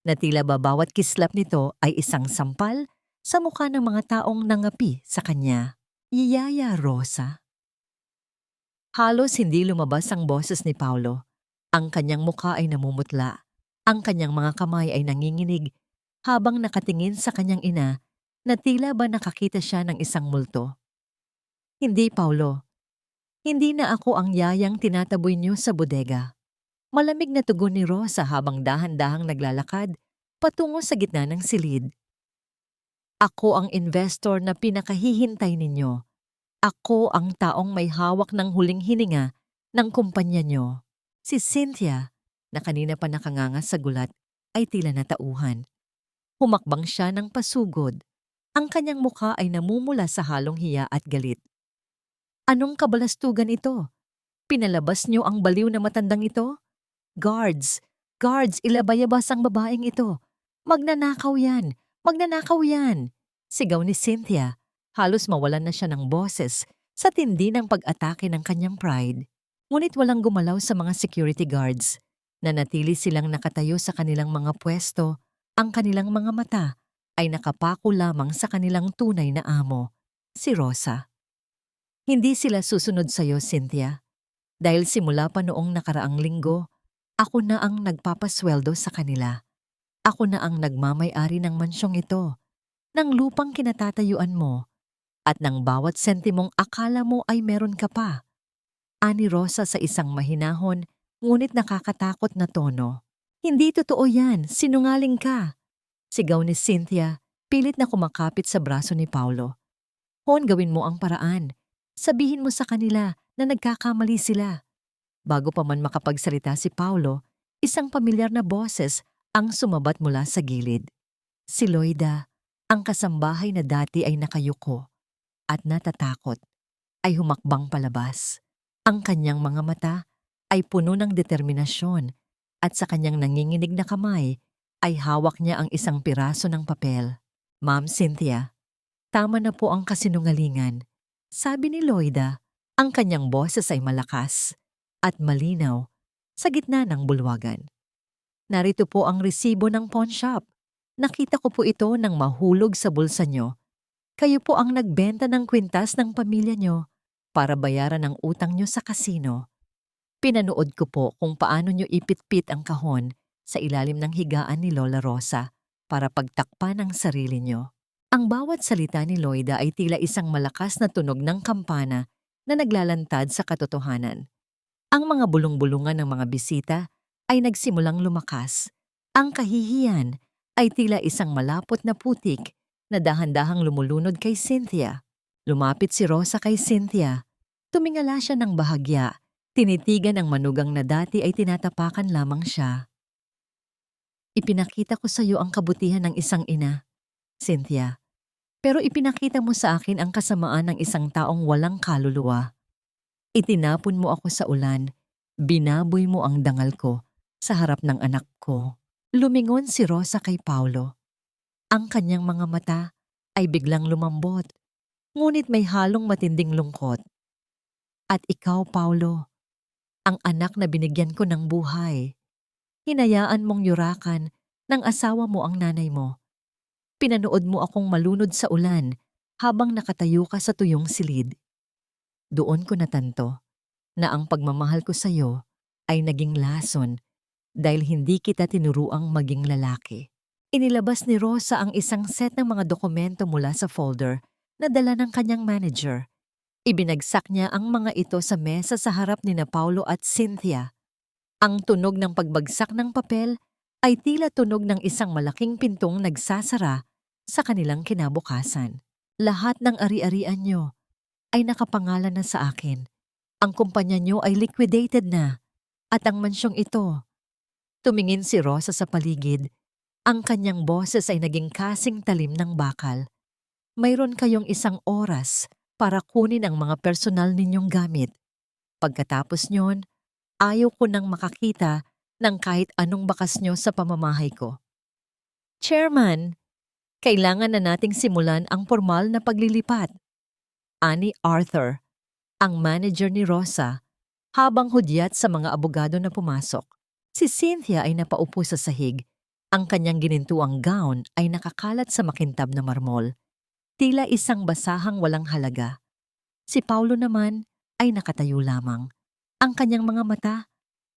na tila ba bawat kislap nito ay isang sampal sa mukha ng mga taong nangapi sa kanya. "Yaya Rosa." Halos hindi lumabas ang boses ni Paulo. Ang kanyang mukha ay namumutla. Ang kanyang mga kamay ay nanginginig habang nakatingin sa kanyang ina na tila ba nakakita siya ng isang multo. "Hindi, Paulo. Hindi na ako ang yayang tinataboy niyo sa bodega." Malamig na tugon ni Rosa habang dahan-dahang naglalakad patungo sa gitna ng silid. "Ako ang investor na pinakahihintay ninyo. Ako ang taong may hawak ng huling hininga ng kumpanya nyo." Si Cynthia, na kanina pa nakanganga sa gulat, ay tila natauhan. Humakbang siya ng pasugod. Ang kanyang mukha ay namumula sa halong hiya at galit. "Anong kabalastugan ito? Pinalabas niyo ang baliw na matandang ito? Guards! Guards! Ilabayabas ang babaeng ito! Magnanakaw yan! Magnanakaw yan!" Sigaw ni Cynthia. Halos mawalan na siya ng boses sa tindi ng pag-atake ng kanyang pride. Ngunit walang gumalaw sa mga security guards. Nanatili silang nakatayo sa kanilang mga pwesto. Ang kanilang mga mata ay nakapako lamang sa kanilang tunay na amo, si Rosa. "Hindi sila susunod sa'yo, Cynthia. Dahil simula pa noong nakaraang linggo, ako na ang nagpapasweldo sa kanila. Ako na ang nagmamay-ari ng mansyong ito, ng lupang kinatatayuan mo, at ng bawat sentimong akala mo ay meron ka pa." Ani Rosa sa isang mahinahon ngunit nakakatakot na tono. "Hindi totoo yan, sinungaling ka!" Sigaw ni Cynthia, pilit na kumakapit sa braso ni Paulo. "Hon, gawin mo ang paraan. Sabihin mo sa kanila na nagkakamali sila." Bago pa man makapagsalita si Paulo, isang pamilyar na boses ang sumabat mula sa gilid. Si Loida, ang kasambahay na dati ay nakayuko at natatakot, ay humakbang palabas. Ang kanyang mga mata ay puno ng determinasyon at sa kanyang nanginginig na kamay ay hawak niya ang isang piraso ng papel. Ma'am Cynthia, tama na po ang kasinungalingan. Sabi ni Loida, ang kanyang boses ay malakas at malinaw sa gitna ng bulwagan. Narito po ang resibo ng pawn shop. Nakita ko po ito nang mahulog sa bulsa nyo. Kayo po ang nagbenta ng kwintas ng pamilya nyo para bayaran ang utang nyo sa kasino. Pinanood ko po kung paano nyo ipitpit ang kahon sa ilalim ng higaan ni Lola Rosa para pagtakpan ang sarili nyo. Ang bawat salita ni Loida ay tila isang malakas na tunog ng kampana na naglalantad sa katotohanan. Ang mga bulong-bulungan ng mga bisita ay nagsimulang lumakas. Ang kahihiyan ay tila isang malapot na putik na dahan-dahang lumulunod kay Cynthia. Lumapit si Rosa kay Cynthia. Tumingala siya ng bahagya. Tinitigan ang manugang na dati ay tinatapakan lamang siya. Ipinakita ko sa iyo ang kabutihan ng isang ina, Cynthia. Pero ipinakita mo sa akin ang kasamaan ng isang taong walang kaluluwa. Itinapon mo ako sa ulan, binaboy mo ang dangal ko sa harap ng anak ko. Lumingon si Rosa kay Paulo. Ang kanyang mga mata ay biglang lumambot, ngunit may halong matinding lungkot. At ikaw, Paulo, ang anak na binigyan ko ng buhay. Hinayaan mong yurakan ng asawa mo ang nanay mo. Pinanood mo akong malunod sa ulan habang nakatayo ka sa tuyong silid. Doon ko natanto na ang pagmamahal ko sa iyo ay naging lason dahil hindi kita tinuruang maging lalaki. Inilabas ni Rosa ang isang set ng mga dokumento mula sa folder na dala ng kanyang manager. Ibinagsak niya ang mga ito sa mesa sa harap ni Paulo at Cynthia. Ang tunog ng pagbagsak ng papel ay tila tunog ng isang malaking pintong nagsasara sa kanilang kinabukasan. Lahat ng ari-arian nyo ay nakapangalan na sa akin. Ang kumpanya nyo ay liquidated na at ang mansyong ito. Tumingin si Rosa sa paligid. Ang kanyang boses ay naging kasing talim ng bakal. Mayroon kayong isang oras para kunin ang mga personal ninyong gamit. Pagkatapos nyon, ayaw ko nang makakita ng kahit anong bakas nyo sa pamamahay ko. Chairman, kailangan na nating simulan ang formal na paglilipat. Ani Arthur, ang manager ni Rosa, habang hudyat sa mga abogado na pumasok. Si Cynthia ay napaupo sa sahig. Ang kanyang ginintuang gown ay nakakalat sa makintab na marmol. Tila isang basahang walang halaga. Si Paulo naman ay nakatayo lamang. Ang kanyang mga mata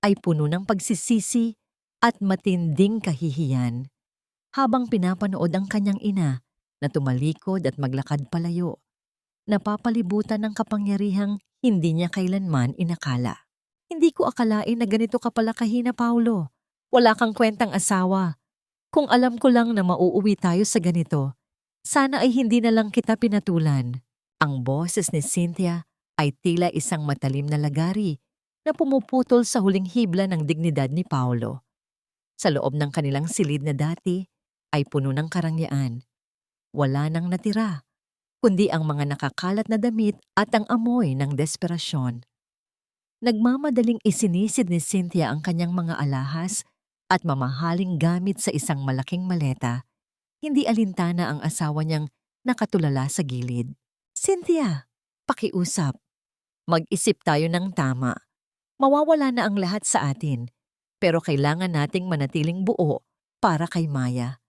ay puno ng pagsisisi at matinding kahihiyan. Habang pinapanood ang kanyang ina na tumalikod at maglakad palayo, napapalibutan ng kapangyarihang hindi niya kailanman inakala. Hindi ko akalain na ganito ka pala kahina, Paulo. Wala kang kwentang asawa. Kung alam ko lang na mauuwi tayo sa ganito, sana ay hindi na lang kita pinatulan. Ang boses ni Cynthia ay tila isang matalim na lagari na pumuputol sa huling hibla ng dignidad ni Paulo. Sa loob ng kanilang silid na dati ay puno ng karangyaan. Wala nang natira, kundi ang mga nakakalat na damit at ang amoy ng desperasyon. Nagmamadaling isinisid ni Cynthia ang kanyang mga alahas at mamahaling gamit sa isang malaking maleta. Hindi alintana ang asawa niyang nakatulala sa gilid. Cynthia, pakiusap. Mag-isip tayo ng tama. Mawawala na ang lahat sa atin, pero kailangan nating manatiling buo para kay Maya.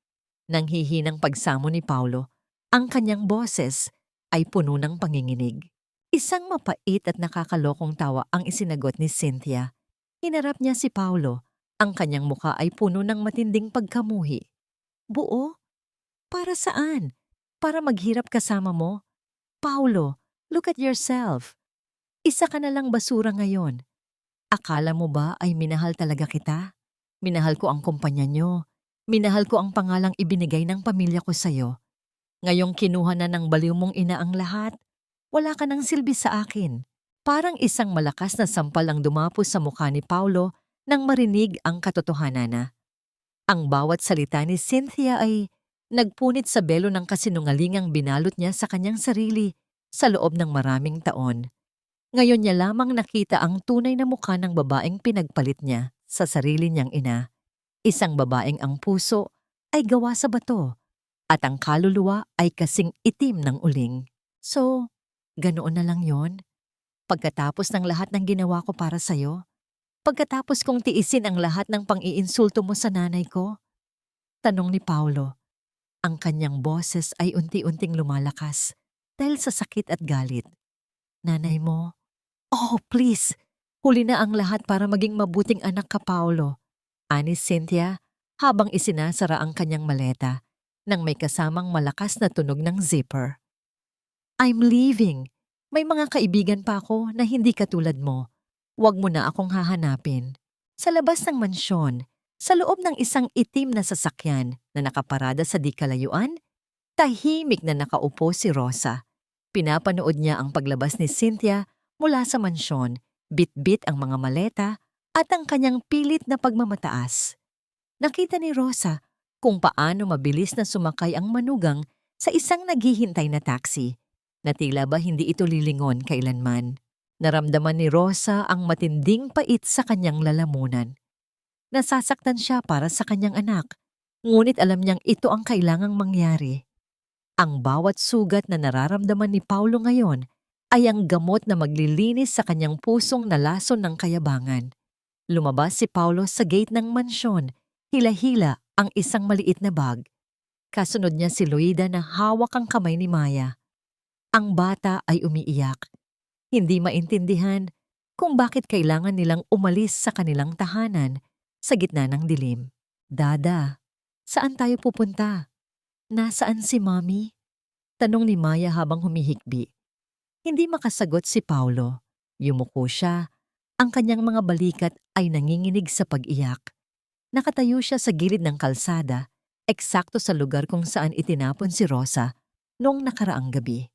Nang hihinang pagsamo ni Paulo, ang kanyang boses ay puno ng panginginig. Isang mapait at nakakalokong tawa ang isinagot ni Cynthia. Hinarap niya si Paulo. Ang kanyang muka ay puno ng matinding pagkamuhi. Buo? Para saan? Para maghirap kasama mo? Paulo, look at yourself. Isa ka na lang basura ngayon. Akala mo ba ay minahal talaga kita? Minahal ko ang kumpanya nyo. Minahal ko ang pangalang ibinigay ng pamilya ko sa'yo. Ngayong kinuha na ng baliw mong ina ang lahat, wala ka nang silbi sa akin. Parang isang malakas na sampal ang dumapos sa mukha ni Paulo nang marinig ang katotohanan na. Ang bawat salita ni Cynthia ay nagpunit sa belo ng kasinungalingang binalot niya sa kanyang sarili sa loob ng maraming taon. Ngayon niya lamang nakita ang tunay na mukha ng babaeng pinagpalit niya sa sarili niyang ina. Isang babaeng ang puso ay gawa sa bato at ang kaluluwa ay kasing itim ng uling. So, ganoon na lang yon. Pagkatapos ng lahat ng ginawa ko para sa'yo, pagkatapos kong tiisin ang lahat ng pang-iinsulto mo sa nanay ko, tanong ni Paulo. Ang kanyang boses ay unti-unting lumalakas dahil sa sakit at galit. Nanay mo? Oh, please! Huli na ang lahat para maging mabuting anak ka, Paulo. Ani Cynthia habang isinasara ang kanyang maleta nang may kasamang malakas na tunog ng zipper. I'm leaving. May mga kaibigan pa ako na hindi katulad mo. Huwag mo na akong hahanapin. Sa labas ng mansyon, sa loob ng isang itim na sasakyan na nakaparada sa di kalayuan, tahimik na nakaupo si Rosa. Pinapanood niya ang paglabas ni Cynthia mula sa mansyon, bit-bit ang mga maleta at ang kanyang pilit na pagmamataas. Nakita ni Rosa kung paano mabilis na sumakay ang manugang sa isang naghihintay na taxi, na tila ba hindi ito lilingon kailanman. Naramdaman ni Rosa ang matinding pait sa kanyang lalamunan. Nasasaktan siya para sa kanyang anak, ngunit alam niyang ito ang kailangang mangyari. Ang bawat sugat na nararamdaman ni Paulo ngayon ay ang gamot na maglilinis sa kanyang pusong nalason ng kayabangan. Lumabas si Paulo sa gate ng mansyon, hila-hila ang isang maliit na bag. Kasunod niya si Loida na hawak ang kamay ni Maya. Ang bata ay umiiyak. Hindi maintindihan kung bakit kailangan nilang umalis sa kanilang tahanan sa gitna ng dilim. Dada, saan tayo pupunta? Nasaan si Mommy? Tanong ni Maya habang humihikbi. Hindi makasagot si Paulo. Yumuko siya. Ang kanyang mga balikat ay nanginginig sa pag-iyak. Nakatayo siya sa gilid ng kalsada, eksakto sa lugar kung saan itinapon si Rosa noong nakaraang gabi.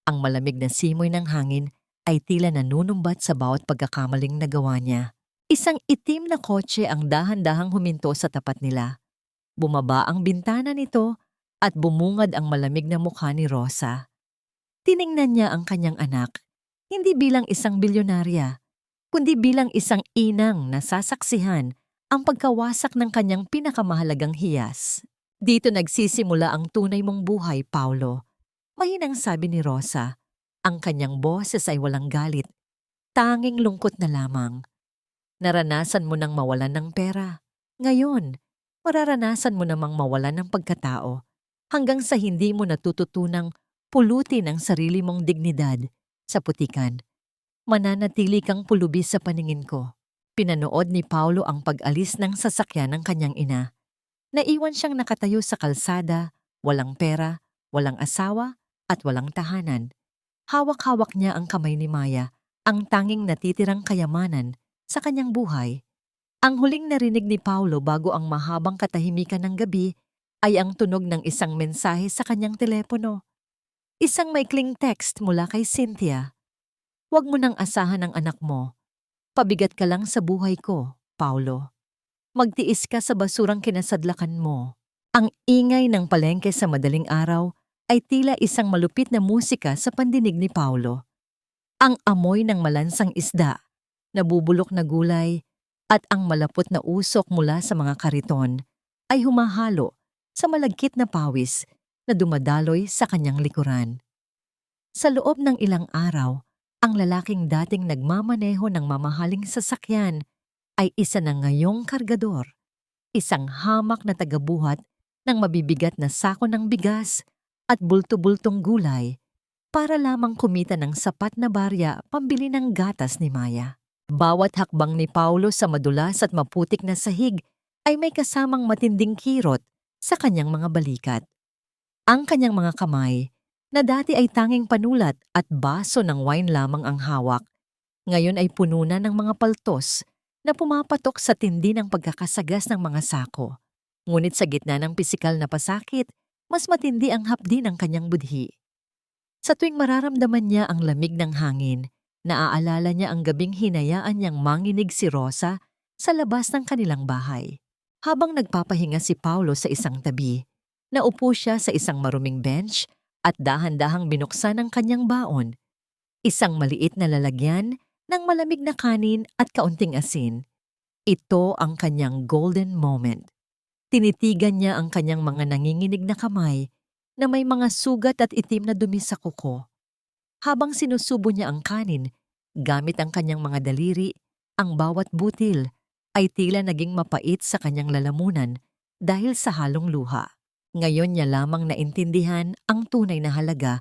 Ang malamig na simoy ng hangin ay tila nanunumbat sa bawat pagkakamaling nagawa niya. Isang itim na kotse ang dahan-dahang huminto sa tapat nila. Bumaba ang bintana nito at bumungad ang malamig na mukha ni Rosa. Tiningnan niya ang kanyang anak, hindi bilang isang bilyonarya, kundi bilang isang inang na sasaksihan ang pagkawasak ng kanyang pinakamahalagang hiyas. Dito nagsisimula ang tunay mong buhay, Paulo. Mahinang sabi ni Rosa. Ang kanyang boses ay walang galit, tanging lungkot na lamang. Naranasan mo nang mawalan ng pera. Ngayon, mararanasan mo namang mawalan ng pagkatao hanggang sa hindi mo natututunang pulutin ang sarili mong dignidad sa putikan. Mananatili kang pulubi sa paningin ko. Pinanood ni Paulo ang pag-alis ng sasakyan ng kanyang ina. Naiwan siyang nakatayo sa kalsada, walang pera, walang asawa, at walang tahanan. Hawak-hawak niya ang kamay ni Maya, ang tanging natitirang kayamanan sa kanyang buhay. Ang huling narinig ni Paulo bago ang mahabang katahimikan ng gabi ay ang tunog ng isang mensahe sa kanyang telepono. Isang maikling text mula kay Cynthia. Huwag mo nang asahan ang anak mo. Pabigat ka lang sa buhay ko, Paulo. Magtiis ka sa basurang kinasadlakan mo. Ang ingay ng palengke sa madaling araw ay tila isang malupit na musika sa pandinig ni Paulo. Ang amoy ng malansang isda, nabubulok na gulay, at ang malapot na usok mula sa mga kariton ay humahalo sa malagkit na pawis na dumadaloy sa kanyang likuran. Sa loob ng ilang araw, ang lalaking dating nagmamaneho ng mamahaling sasakyan ay isa na ngayong kargador, isang hamak na tagabuhat ng mabibigat na sako ng bigas at bulto-bultong gulay para lamang kumita ng sapat na barya pambili ng gatas ni Maya. Bawat hakbang ni Paulo sa madulas at maputik na sahig ay may kasamang matinding kirot sa kanyang mga balikat. Ang kanyang mga kamay, na dati ay tanging panulat at baso ng wine lamang ang hawak, ngayon ay puno na ng mga paltos na pumapatok sa tindi ng pagkakasagas ng mga sako. Ngunit sa gitna ng pisikal na pasakit, mas matindi ang hapdi ng kanyang budhi. Sa tuwing mararamdaman niya ang lamig ng hangin, naaalala niya ang gabing hinayaan niyang manginig si Rosa sa labas ng kanilang bahay. Habang nagpapahinga si Paulo sa isang tabi, naupo siya sa isang maruming bench at dahan-dahang binuksan ang kanyang baon. Isang maliit na lalagyan ng malamig na kanin at kaunting asin. Ito ang kanyang golden moment. Tinitigan niya ang kanyang mga nanginginig na kamay na may mga sugat at itim na dumi sa kuko. Habang sinusubo niya ang kanin, gamit ang kanyang mga daliri, ang bawat butil ay tila naging mapait sa kanyang lalamunan dahil sa halong luha. Ngayon niya lamang naintindihan ang tunay na halaga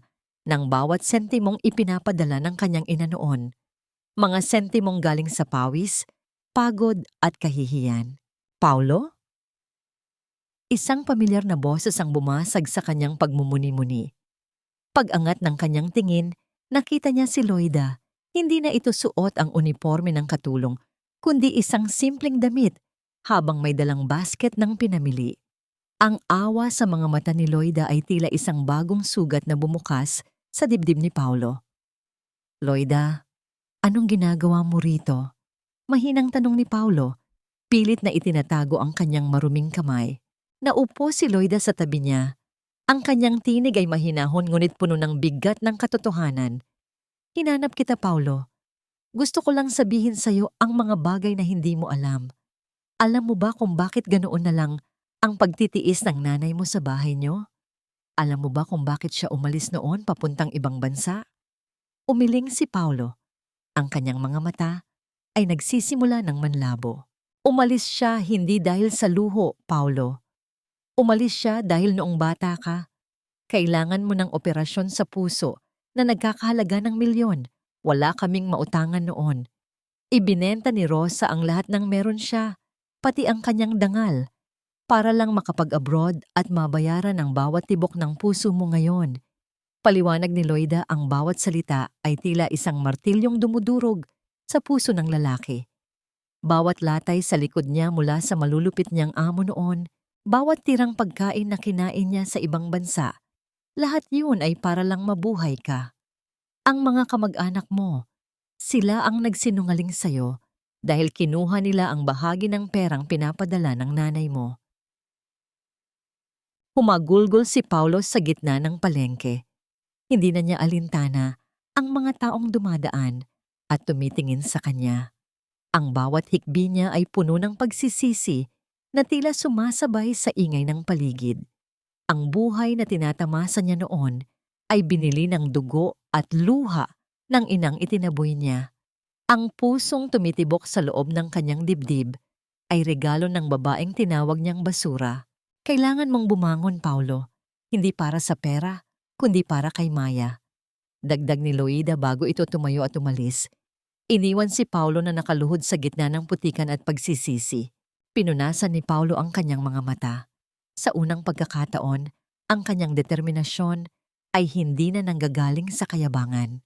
ng bawat sentimong ipinapadala ng kanyang ina noon. Mga sentimong galing sa pawis, pagod at kahihiyan. Paulo? Isang pamilyar na boses ang bumasag sa kanyang pagmumuni-muni. Pag-angat ng kanyang tingin, nakita niya si Loida. Hindi na ito suot ang uniforme ng katulong, kundi isang simpleng damit habang may dalang basket ng pinamili. Ang awa sa mga mata ni Loida ay tila isang bagong sugat na bumukas sa dibdib ni Paulo. Loida, anong ginagawa mo rito? Mahinang tanong ni Paulo, pilit na itinatago ang kanyang maruming kamay. Naupo si Loida sa tabi niya. Ang kanyang tinig ay mahinahon ngunit puno ng bigat ng katotohanan. Hinanap kita, Paulo. Gusto ko lang sabihin sa'yo ang mga bagay na hindi mo alam. Alam mo ba kung bakit ganoon na lang ang pagtitiis ng nanay mo sa bahay niyo? Alam mo ba kung bakit siya umalis noon papuntang ibang bansa? Umiling si Paulo. Ang kanyang mga mata ay nagsisimula ng manlabo. Umalis siya hindi dahil sa luho, Paulo. Umalis siya dahil noong bata ka. Kailangan mo ng operasyon sa puso na nagkakahalaga ng milyon. Wala kaming mautangan noon. Ibinenta ni Rosa ang lahat ng meron siya, pati ang kanyang dangal, para lang makapag-abroad at mabayaran ang bawat tibok ng puso mo ngayon. Paliwanag ni Loida, ang bawat salita ay tila isang martilyong dumudurog sa puso ng lalaki. Bawat latay sa likod niya mula sa malulupit niyang amo noon, bawat tirang pagkain na kinain niya sa ibang bansa, lahat yun ay para lang mabuhay ka. Ang mga kamag-anak mo, sila ang nagsinungaling sa'yo dahil kinuha nila ang bahagi ng perang pinapadala ng nanay mo. Humagulgol si Paulo sa gitna ng palengke. Hindi na niya alintana ang mga taong dumadaan at tumitingin sa kanya. Ang bawat hikbi niya ay puno ng pagsisisi na tila sumasabay sa ingay ng paligid. Ang buhay na tinatamasa niya noon ay binili ng dugo at luha ng inang itinaboy niya. Ang pusong tumitibok sa loob ng kanyang dibdib ay regalo ng babaeng tinawag niyang basura. Kailangan mong bumangon, Paulo. Hindi para sa pera, kundi para kay Maya. Dagdag ni Loida bago ito tumayo at umalis. Iniwan si Paulo na nakaluhod sa gitna ng putikan at pagsisisi. Pinunasan ni Paulo ang kanyang mga mata. Sa unang pagkakataon, ang kanyang determinasyon ay hindi na nanggagaling sa kayabangan.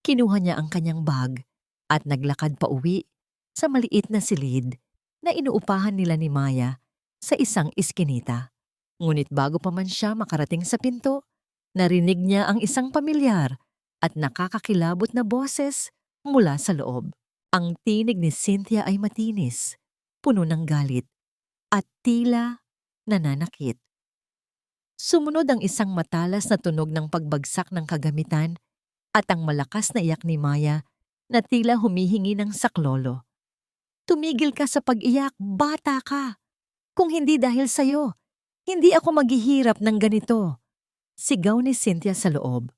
Kinuha niya ang kanyang bag at naglakad pa uwi sa maliit na silid na inuupahan nila ni Maya sa isang iskinita. Ngunit bago pa man siya makarating sa pinto, narinig niya ang isang pamilyar at nakakakilabot na boses mula sa loob. Ang tinig ni Cynthia ay matinis, puno ng galit, at tila nananakit. Sumunod ang isang matalas na tunog ng pagbagsak ng kagamitan at ang malakas na iyak ni Maya na tila humihingi ng saklolo. Tumigil ka sa pag-iyak, bata ka! Kung hindi dahil sa'yo, hindi ako maghihirap ng ganito. Sigaw ni Cynthia sa loob.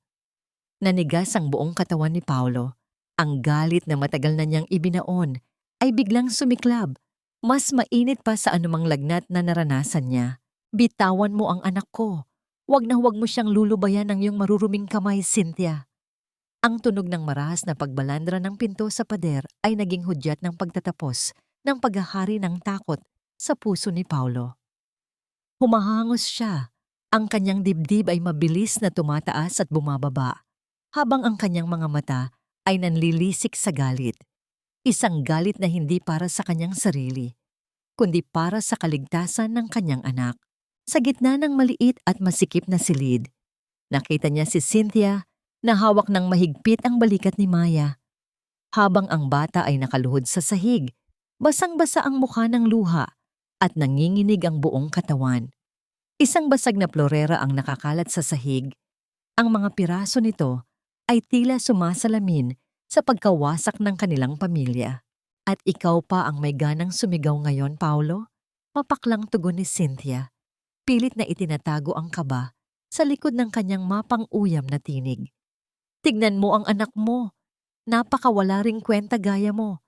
Nanigas ang buong katawan ni Paulo. Ang galit na matagal na niyang ibinaon ay biglang sumiklab. Mas mainit pa sa anumang lagnat na naranasan niya. Bitawan mo ang anak ko. Huwag na huwag mo siyang lulubayan ng iyong maruruming kamay, Cynthia. Ang tunog ng marahas na pagbalandra ng pinto sa pader ay naging hudyat ng pagtatapos ng paghahari ng takot sa puso ni Paulo. Humahangos siya. Ang kanyang dibdib ay mabilis na tumataas at bumababa, habang ang kanyang mga mata ay nanlilisik sa galit. Isang galit na hindi para sa kanyang sarili, kundi para sa kaligtasan ng kanyang anak. Sa gitna ng maliit at masikip na silid, nakita niya si Cynthia na hawak ng mahigpit ang balikat ni Maya. Habang ang bata ay nakaluhod sa sahig, basang-basa ang mukha ng luha at nanginginig ang buong katawan. Isang basag na plorera ang nakakalat sa sahig. Ang mga piraso nito ay tila sumasalamin sa pagkawasak ng kanilang pamilya. At ikaw pa ang may ganang sumigaw ngayon, Paolo? Mapaklang tugon ni Cynthia. Pilit na itinatago ang kaba sa likod ng kanyang mapang-uyam na tinig. Tignan mo ang anak mo. Napakawala ring kwenta gaya mo.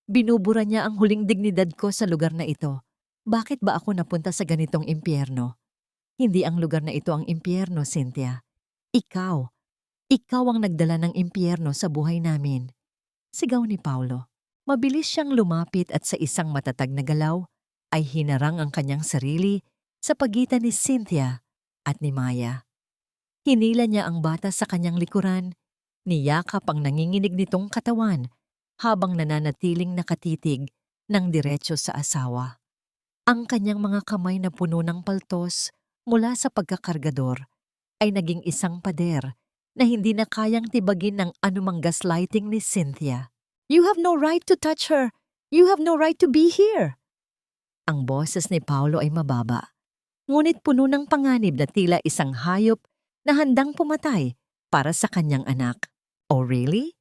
Binubura niya ang huling dignidad ko sa lugar na ito. Bakit ba ako napunta sa ganitong impyerno? Hindi ang lugar na ito ang impyerno, Cynthia. Ikaw. Ikaw ang nagdala ng impyerno sa buhay namin. Sigaw ni Paolo. Mabilis siyang lumapit at sa isang matatag na galaw ay hinarang ang kanyang sarili sa pagitan ni Cynthia at ni Maya. Hinila niya ang bata sa kanyang likuran, niyakap ang nanginginig nitong katawan habang nananatiling nakatitig ng diretso sa asawa. Ang kanyang mga kamay na puno ng paltos mula sa pagkakargador ay naging isang pader na hindi na kayang tibagin ng anumang gaslighting ni Cynthia. You have no right to touch her. You have no right to be here. Ang boses ni Paolo ay mababa, ngunit puno ng panganib na tila isang hayop na handang pumatay para sa kanyang anak. Oh really?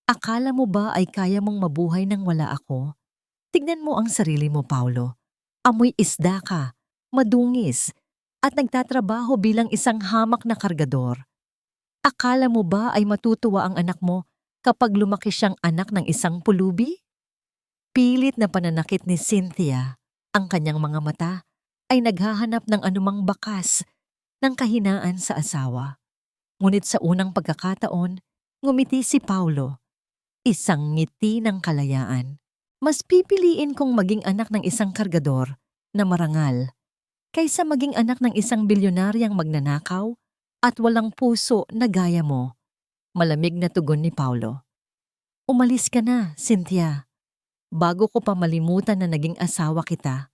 Akala mo ba ay kaya mong mabuhay nang wala ako? Tignan mo ang sarili mo, Paolo. Amoy isda ka, madungis, at nagtatrabaho bilang isang hamak na kargador. Akala mo ba ay matutuwa ang anak mo kapag lumaki siyang anak ng isang pulubi? Pilit na pananakit ni Cynthia, ang kanyang mga mata ay naghahanap ng anumang bakas ng kahinaan sa asawa. Ngunit sa unang pagkakataon, ngumiti si Paolo. Isang ngiti ng kalayaan. Mas pipiliin kong maging anak ng isang kargador na marangal kaysa maging anak ng isang bilyonaryang magnanakaw at walang puso na gaya mo. Malamig na tugon ni Paolo. Umalis ka na, Cynthia. Bago ko pa malimutan na naging asawa kita.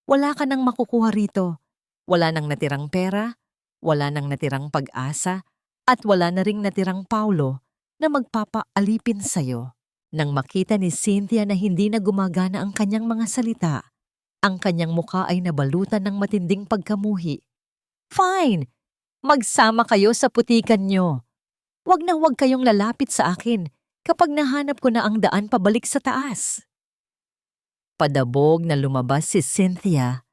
Wala ka nang makukuha rito. Wala nang natirang pera, wala nang natirang pag-asa, at wala na ring natirang Paolo na magpapaalipin sa'yo. Nang makita ni Cynthia na hindi na gumagana ang kanyang mga salita, ang kanyang muka ay nabalutan ng matinding pagkamuhi. Fine! Magsama kayo sa putikan nyo. Huwag na huwag kayong lalapit sa akin kapag nahanap ko na ang daan pabalik sa taas. Padabog na lumabas si Cynthia.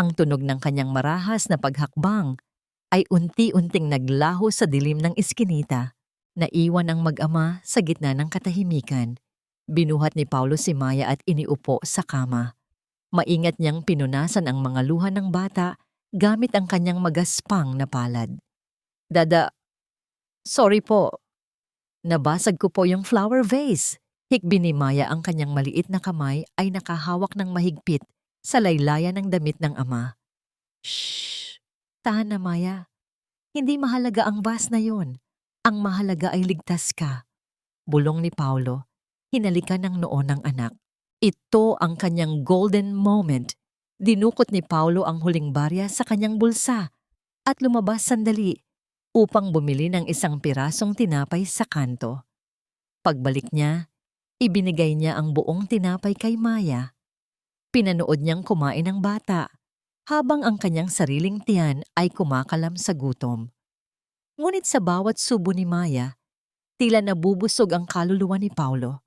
Ang tunog ng kanyang marahas na paghakbang ay unti-unting naglaho sa dilim ng iskinita. Naiwan ang mag-ama sa gitna ng katahimikan. Binuhat ni Paolo si Maya at iniupo sa kama. Maingat niyang pinunasan ang mga luha ng bata gamit ang kanyang magaspang na palad. Sorry po. Nabasag ko po yung flower vase. Hikbi ni Maya ang kanyang maliit na kamay ay nakahawak ng mahigpit sa laylayan ng damit ng ama. Shh! Tahan na, Maya. Hindi mahalaga ang vase na yon. Ang mahalaga ay ligtas ka. Bulong ni Paolo. Hinalikan ng noo ng anak. Ito ang kanyang golden moment. Dinukot ni Paolo ang huling barya sa kanyang bulsa at lumabas sandali upang bumili ng isang pirasong tinapay sa kanto. Pagbalik niya, ibinigay niya ang buong tinapay kay Maya. Pinanood niyang kumain ang bata habang ang kanyang sariling tiyan ay kumakalam sa gutom. Ngunit sa bawat subo ni Maya, tila nabubusog ang kaluluwa ni Paolo.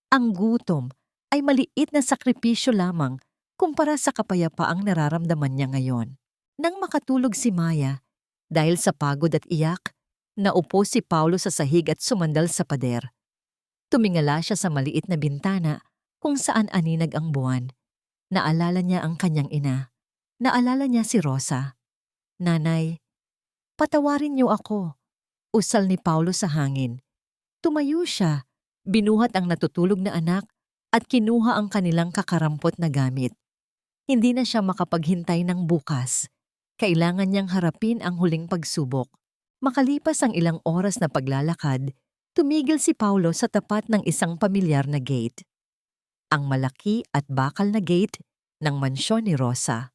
Ang gutom ay maliit na sakripisyo lamang kumpara sa kapayapaang nararamdaman niya ngayon. Nang makatulog si Maya, dahil sa pagod at iyak, naupo si Paolo sa sahig at sumandal sa pader. Tumingala siya sa maliit na bintana kung saan aninag ang buwan. Naalala niya ang kanyang ina. Naalala niya si Rosa. Nanay, patawarin niyo ako. Usal ni Paolo sa hangin. Tumayo siya. Binuhat ang natutulog na anak at kinuha ang kanilang kakarampot na gamit. Hindi na siya makapaghintay ng bukas. Kailangan niyang harapin ang huling pagsubok. Makalipas ang ilang oras na paglalakad, tumigil si Paolo sa tapat ng isang pamilyar na gate. Ang malaki at bakal na gate ng mansyon ni Rosa.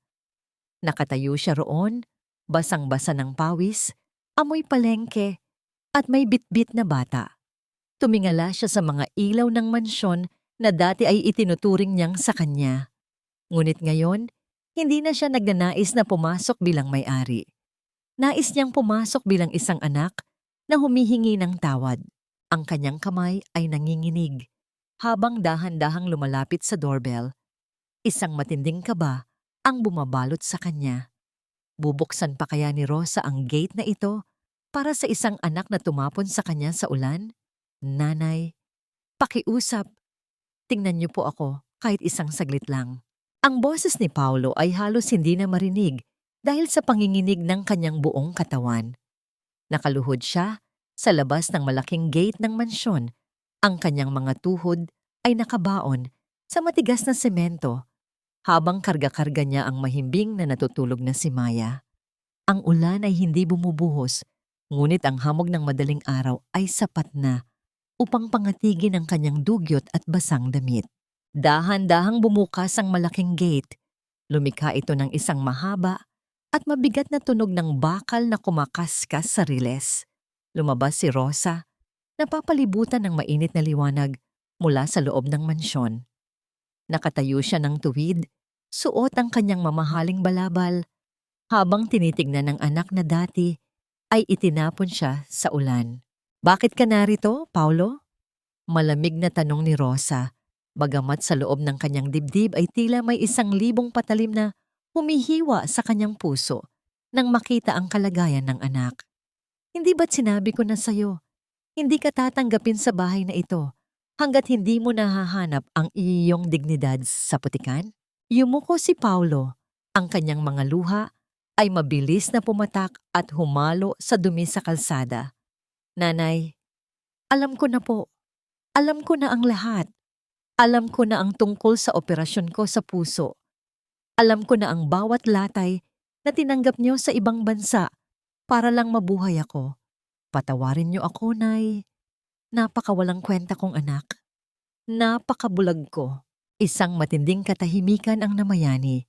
Nakatayo siya roon, basang-basa ng pawis, amoy palengke, at may bitbit na bata. Tumingala siya sa mga ilaw ng mansyon na dati ay itinuturing niyang sa kanya. Ngunit ngayon, hindi na siya nagnanais na pumasok bilang may-ari. Nais niyang pumasok bilang isang anak na humihingi ng tawad. Ang kanyang kamay ay nanginginig. Habang dahan-dahang lumalapit sa doorbell, isang matinding kaba ang bumabalot sa kanya. Bubuksan pa kaya ni Rosa ang gate na ito para sa isang anak na tumapon sa kanya sa ulan? Nanay, pakiusap. Tingnan niyo po ako kahit isang saglit lang. Ang boses ni Paulo ay halos hindi na marinig dahil sa panginginig ng kanyang buong katawan. Nakaluhod siya sa labas ng malaking gate ng mansyon. Ang kanyang mga tuhod ay nakabaon sa matigas na semento habang karga-karga niya ang mahimbing na natutulog na si Maya. Ang ulan ay hindi bumubuhos, ngunit ang hamog ng madaling araw ay sapat na upang pangatigin ang kanyang dugyot at basang damit. Dahan-dahang bumukas ang malaking gate. Lumikha ito ng isang mahaba at mabigat na tunog ng bakal na kumakaskas sa riles. Lumabas si Rosa, napapalibutan ng mainit na liwanag mula sa loob ng mansyon. Nakatayo siya ng tuwid, suot ang kanyang mamahaling balabal, habang tinitignan ng anak na dati ay itinapon siya sa ulan. Bakit ka narito, Paulo? Malamig na tanong ni Rosa, bagamat sa loob ng kanyang dibdib ay tila may 1,000 patalim na humihiwa sa kanyang puso nang makita ang kalagayan ng anak. Hindi ba't sinabi ko na sa'yo, hindi ka tatanggapin sa bahay na ito hanggat hindi mo nahahanap ang iyong dignidad sa putikan? Yumuko si Paulo. Ang kanyang mga luha ay mabilis na pumatak at humalo sa dumi sa kalsada. Nanay, alam ko na po. Alam ko na ang lahat. Alam ko na ang tungkol sa operasyon ko sa puso. Alam ko na ang bawat latay na tinanggap niyo sa ibang bansa para lang mabuhay ako. Patawarin niyo ako, Nay. Napakawalang kwenta kong anak. Napakabulag ko. Isang matinding katahimikan ang namayani.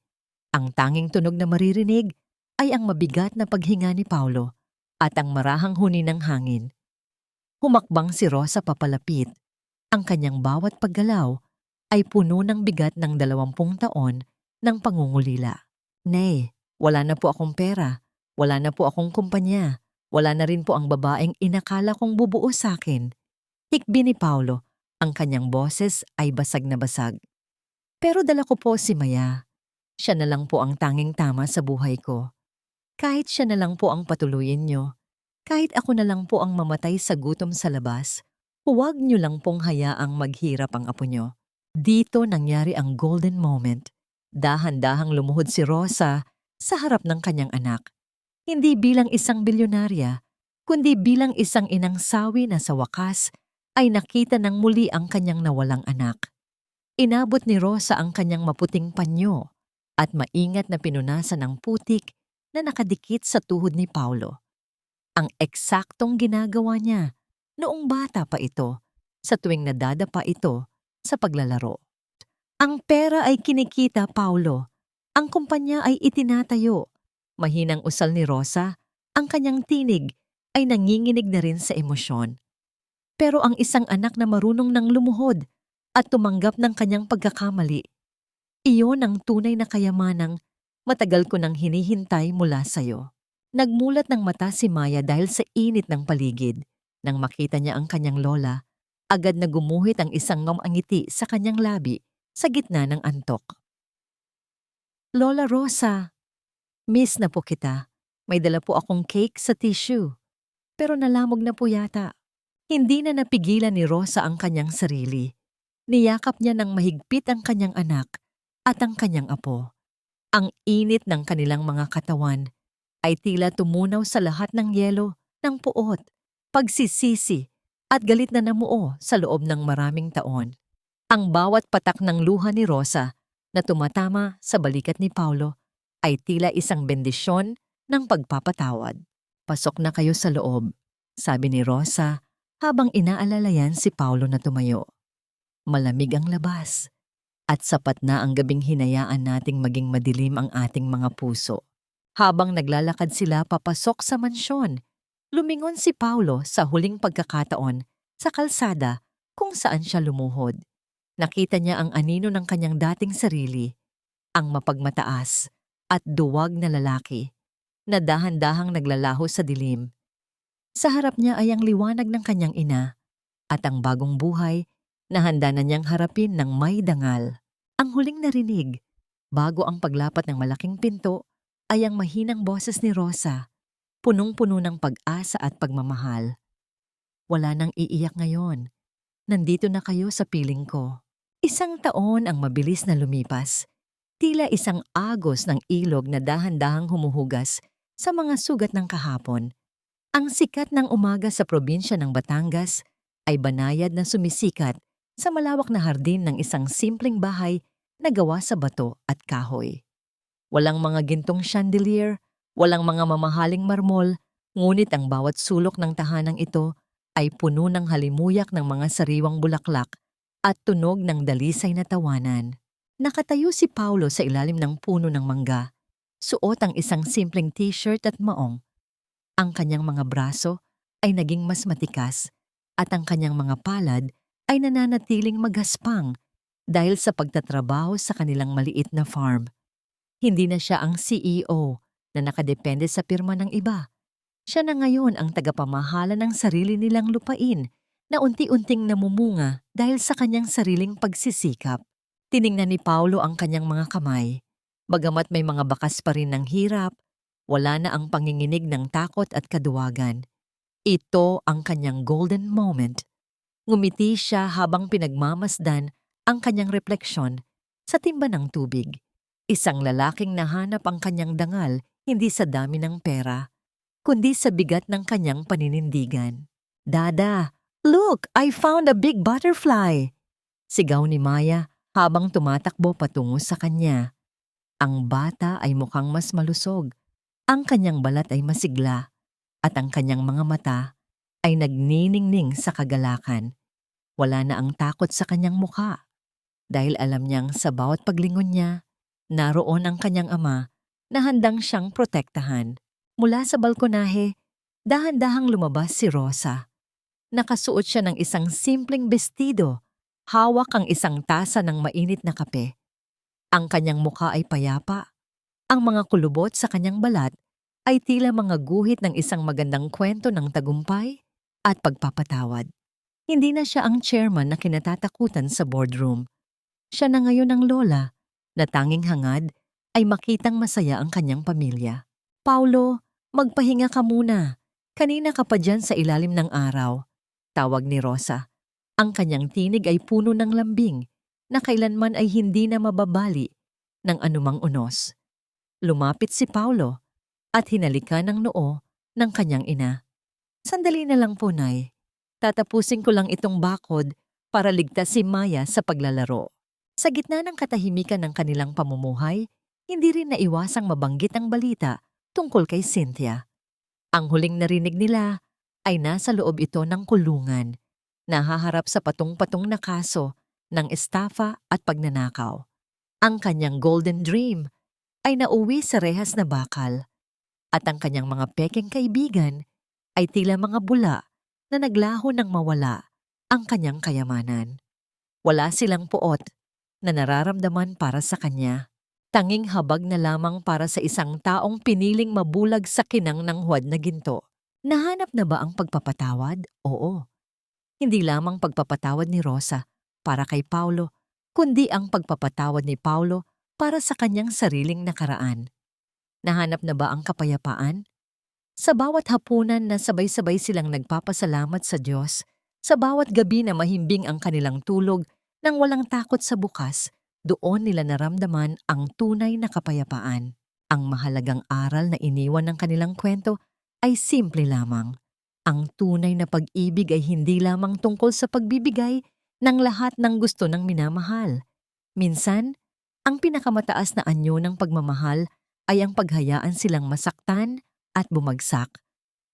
Ang tanging tunog na maririnig ay ang mabigat na paghinga ni Paulo at ang marahang huni ng hangin. Humakbang si Rosa papalapit. Ang kanyang bawat paggalaw ay puno ng bigat ng 20 taon ng pangungulila. Nay, wala na po akong pera. Wala na po akong kumpanya. Wala na rin po ang babaeng inakala kong bubuo sa akin. Hikbi ni Paulo, ang kanyang boses ay basag na basag. Pero dala ko po si Maya. Siya na lang po ang tanging tama sa buhay ko. Kahit siya na lang po ang patuluyin niyo, kahit ako na lang po ang mamatay sa gutom sa labas, huwag niyo lang pong hayaang maghirap ang apo niyo. Dito nangyari ang golden moment. Dahan-dahang lumuhod si Rosa sa harap ng kanyang anak. Hindi bilang isang bilyonarya, kundi bilang isang inang sawi na sa wakas ay nakita ng muli ang kanyang nawalang anak. Inabot ni Rosa ang kanyang maputing panyo at maingat na pinunasan ang putik na nakadikit sa tuhod ni Paulo. Ang eksaktong ginagawa niya noong bata pa ito sa tuwing nadadapa ito sa paglalaro. Ang pera ay kinikita, Paulo. Ang kumpanya ay itinatayo. Mahinang usal ni Rosa, ang kanyang tinig ay nanginginig na rin sa emosyon. Pero ang isang anak na marunong nang lumuhod at tumanggap ng kanyang pagkakamali, iyon ang tunay na kayamanang matagal ko nang hinihintay mula sa'yo. Nagmulat ng mata si Maya dahil sa init ng paligid. Nang makita niya ang kanyang lola, agad na gumuhit ang isang ngumangiti sa kanyang labi sa gitna ng antok. Lola Rosa, miss na po kita. May dala po akong cake sa tissue. Pero nalamog na po yata. Hindi na napigilan ni Rosa ang kanyang sarili. Niyakap niya ng mahigpit ang kanyang anak at ang kanyang apo. Ang init ng kanilang mga katawan ay tila tumunaw sa lahat ng yelo, ng puot, pagsisisi at galit na namuo sa loob ng maraming taon. Ang bawat patak ng luha ni Rosa na tumatama sa balikat ni Paulo ay tila isang bendisyon ng pagpapatawad. Pasok na kayo sa loob, sabi ni Rosa habang inaalalayan si Paulo na tumayo. Malamig ang labas at sapat na ang gabing hinayaan nating maging madilim ang ating mga puso. Habang naglalakad sila papasok sa mansyon, lumingon si Paulo sa huling pagkakataon sa kalsada kung saan siya lumuhod. Nakita niya ang anino ng kanyang dating sarili, ang mapagmataas at duwag na lalaki na dahan-dahang naglalaho sa dilim. Sa harap niya ay ang liwanag ng kanyang ina at ang bagong buhay na handa na niyang harapin ng may dangal. Ang huling narinig, bago ang paglapat ng malaking pinto, ay ang mahinang boses ni Rosa, punong-puno ng pag-asa at pagmamahal. Wala nang iiyak ngayon. Nandito na kayo sa piling ko. Isang taon ang mabilis na lumipas. Tila isang agos ng ilog na dahan-dahang humuhugas sa mga sugat ng kahapon. Ang sikat ng umaga sa probinsya ng Batangas ay banayad na sumisikat sa malawak na hardin ng isang simpleng bahay na gawa sa bato at kahoy. Walang mga gintong chandelier, walang mga mamahaling marmol, ngunit ang bawat sulok ng tahanang ito ay puno ng halimuyak ng mga sariwang bulaklak at tunog ng dalisay na tawanan. Nakatayo si Paulo sa ilalim ng puno ng mangga. Suot ang isang simpleng t-shirt at maong. Ang kanyang mga braso ay naging mas matikas at ang kanyang mga palad ay nananatiling maghaspang dahil sa pagtatrabaho sa kanilang maliit na farm. Hindi na siya ang CEO na nakadepende sa pirma ng iba. Siya na ngayon ang tagapamahala ng sarili nilang lupain na unti-unting namumunga dahil sa kanyang sariling pagsisikap. Tiningnan ni Paulo ang kanyang mga kamay. Bagamat may mga bakas pa rin ng hirap, wala na ang panginginig ng takot at kaduwagan. Ito ang kanyang golden moment. Ngumiti siya habang pinagmamasdan ang kanyang refleksyon sa timba ng tubig. Isang lalaking nahanap ang kanyang dangal hindi sa dami ng pera, kundi sa bigat ng kanyang paninindigan. "Dada, look! I found a big butterfly!" Sigaw ni Maya habang tumatakbo patungo sa kanya. Ang bata ay mukhang mas malusog, ang kanyang balat ay masigla, at ang kanyang mga mata ay nagniningning sa kagalakan. Wala na ang takot sa kanyang mukha, dahil alam niyang sa bawat paglingon niya, naroon ang kanyang ama na handang siyang protektahan. Mula sa balkonahe, dahan-dahang lumabas si Rosa. Nakasuot siya ng isang simpleng bestido, hawak ang isang tasa ng mainit na kape. Ang kanyang mukha ay payapa. Ang mga kulubot sa kanyang balat ay tila mga guhit ng isang magandang kwento ng tagumpay at pagpapatawad. Hindi na siya ang chairman na kinatatakutan sa boardroom. Siya na ngayon ang lola na tanging hangad ay makitang masaya ang kanyang pamilya. "Paulo, magpahinga ka muna. Kanina ka pa dyan sa ilalim ng araw," tawag ni Rosa. Ang kanyang tinig ay puno ng lambing na kailanman ay hindi na mababali ng anumang unos. Lumapit si Paulo at hinalikan ng noo ng kanyang ina. "Sandali na lang po, Nay. Tatapusin ko lang itong bakod para ligtas si Maya sa paglalaro." Sa gitna ng katahimikan ng kanilang pamumuhay, hindi rin naiwasang mabanggit ang balita tungkol kay Cynthia. Ang huling narinig nila ay nasa loob ito ng kulungan, nahaharap sa patong-patong na kaso ng estafa at pagnanakaw. Ang kanyang golden dream ay nauwi sa rehas na bakal, at ang kanyang mga pekeng kaibigan ay tila mga bula na naglaho ng mawala ang kanyang kayamanan. Wala silang puot na nararamdaman para sa kanya. Tanging habag na lamang para sa isang taong piniling mabulag sa kinang ng huwad na ginto. Nahanap na ba ang pagpapatawad? Oo. Hindi lamang pagpapatawad ni Rosa para kay Paulo, kundi ang pagpapatawad ni Paulo para sa kanyang sariling nakaraan. Nahanap na ba ang kapayapaan? Sa bawat hapunan na sabay-sabay silang nagpapasalamat sa Diyos, sa bawat gabi na mahimbing ang kanilang tulog nang walang takot sa bukas, doon nila naramdaman ang tunay na kapayapaan. Ang mahalagang aral na iniwan ng kanilang kwento ay simple lamang. Ang tunay na pag-ibig ay hindi lamang tungkol sa pagbibigay ng lahat ng gusto ng minamahal. Minsan, ang pinakamataas na anyo ng pagmamahal ay ang paghayaan silang masaktan at bumagsak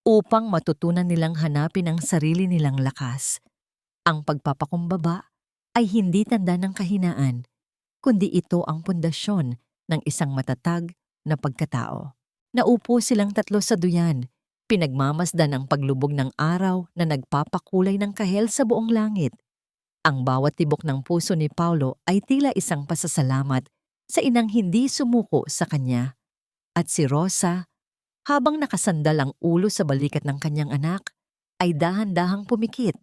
upang matutunan nilang hanapin ang sarili nilang lakas. Ang pagpapakumbaba ay hindi tanda ng kahinaan, kundi ito ang pundasyon ng isang matatag na pagkatao. Naupo silang tatlo sa duyan, pinagmamasdan ang paglubog ng araw na nagpapakulay ng kahel sa buong langit. Ang bawat tibok ng puso ni Paulo ay tila isang pasasalamat sa inang hindi sumuko sa kanya. At si Rosa Habang nakasandal ang ulo sa balikat ng kanyang anak, ay dahan-dahang pumikit.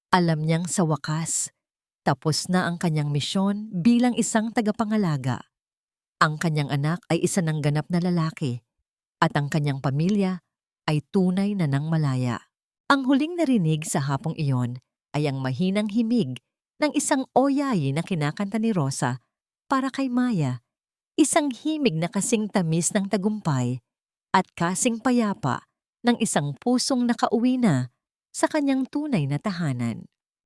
Alam niyang sa wakas, tapos na ang kanyang misyon bilang isang tagapangalaga. Ang kanyang anak ay isa ng ganap na lalaki at ang kanyang pamilya ay tunay na nang malaya. Ang huling narinig sa hapong iyon ay ang mahinang himig ng isang oyayi na kinakanta ni Rosa para kay Maya, isang himig na kasing tamis ng tagumpay at kasing payapa ng isang pusong nakauwi na sa kanyang tunay na tahanan.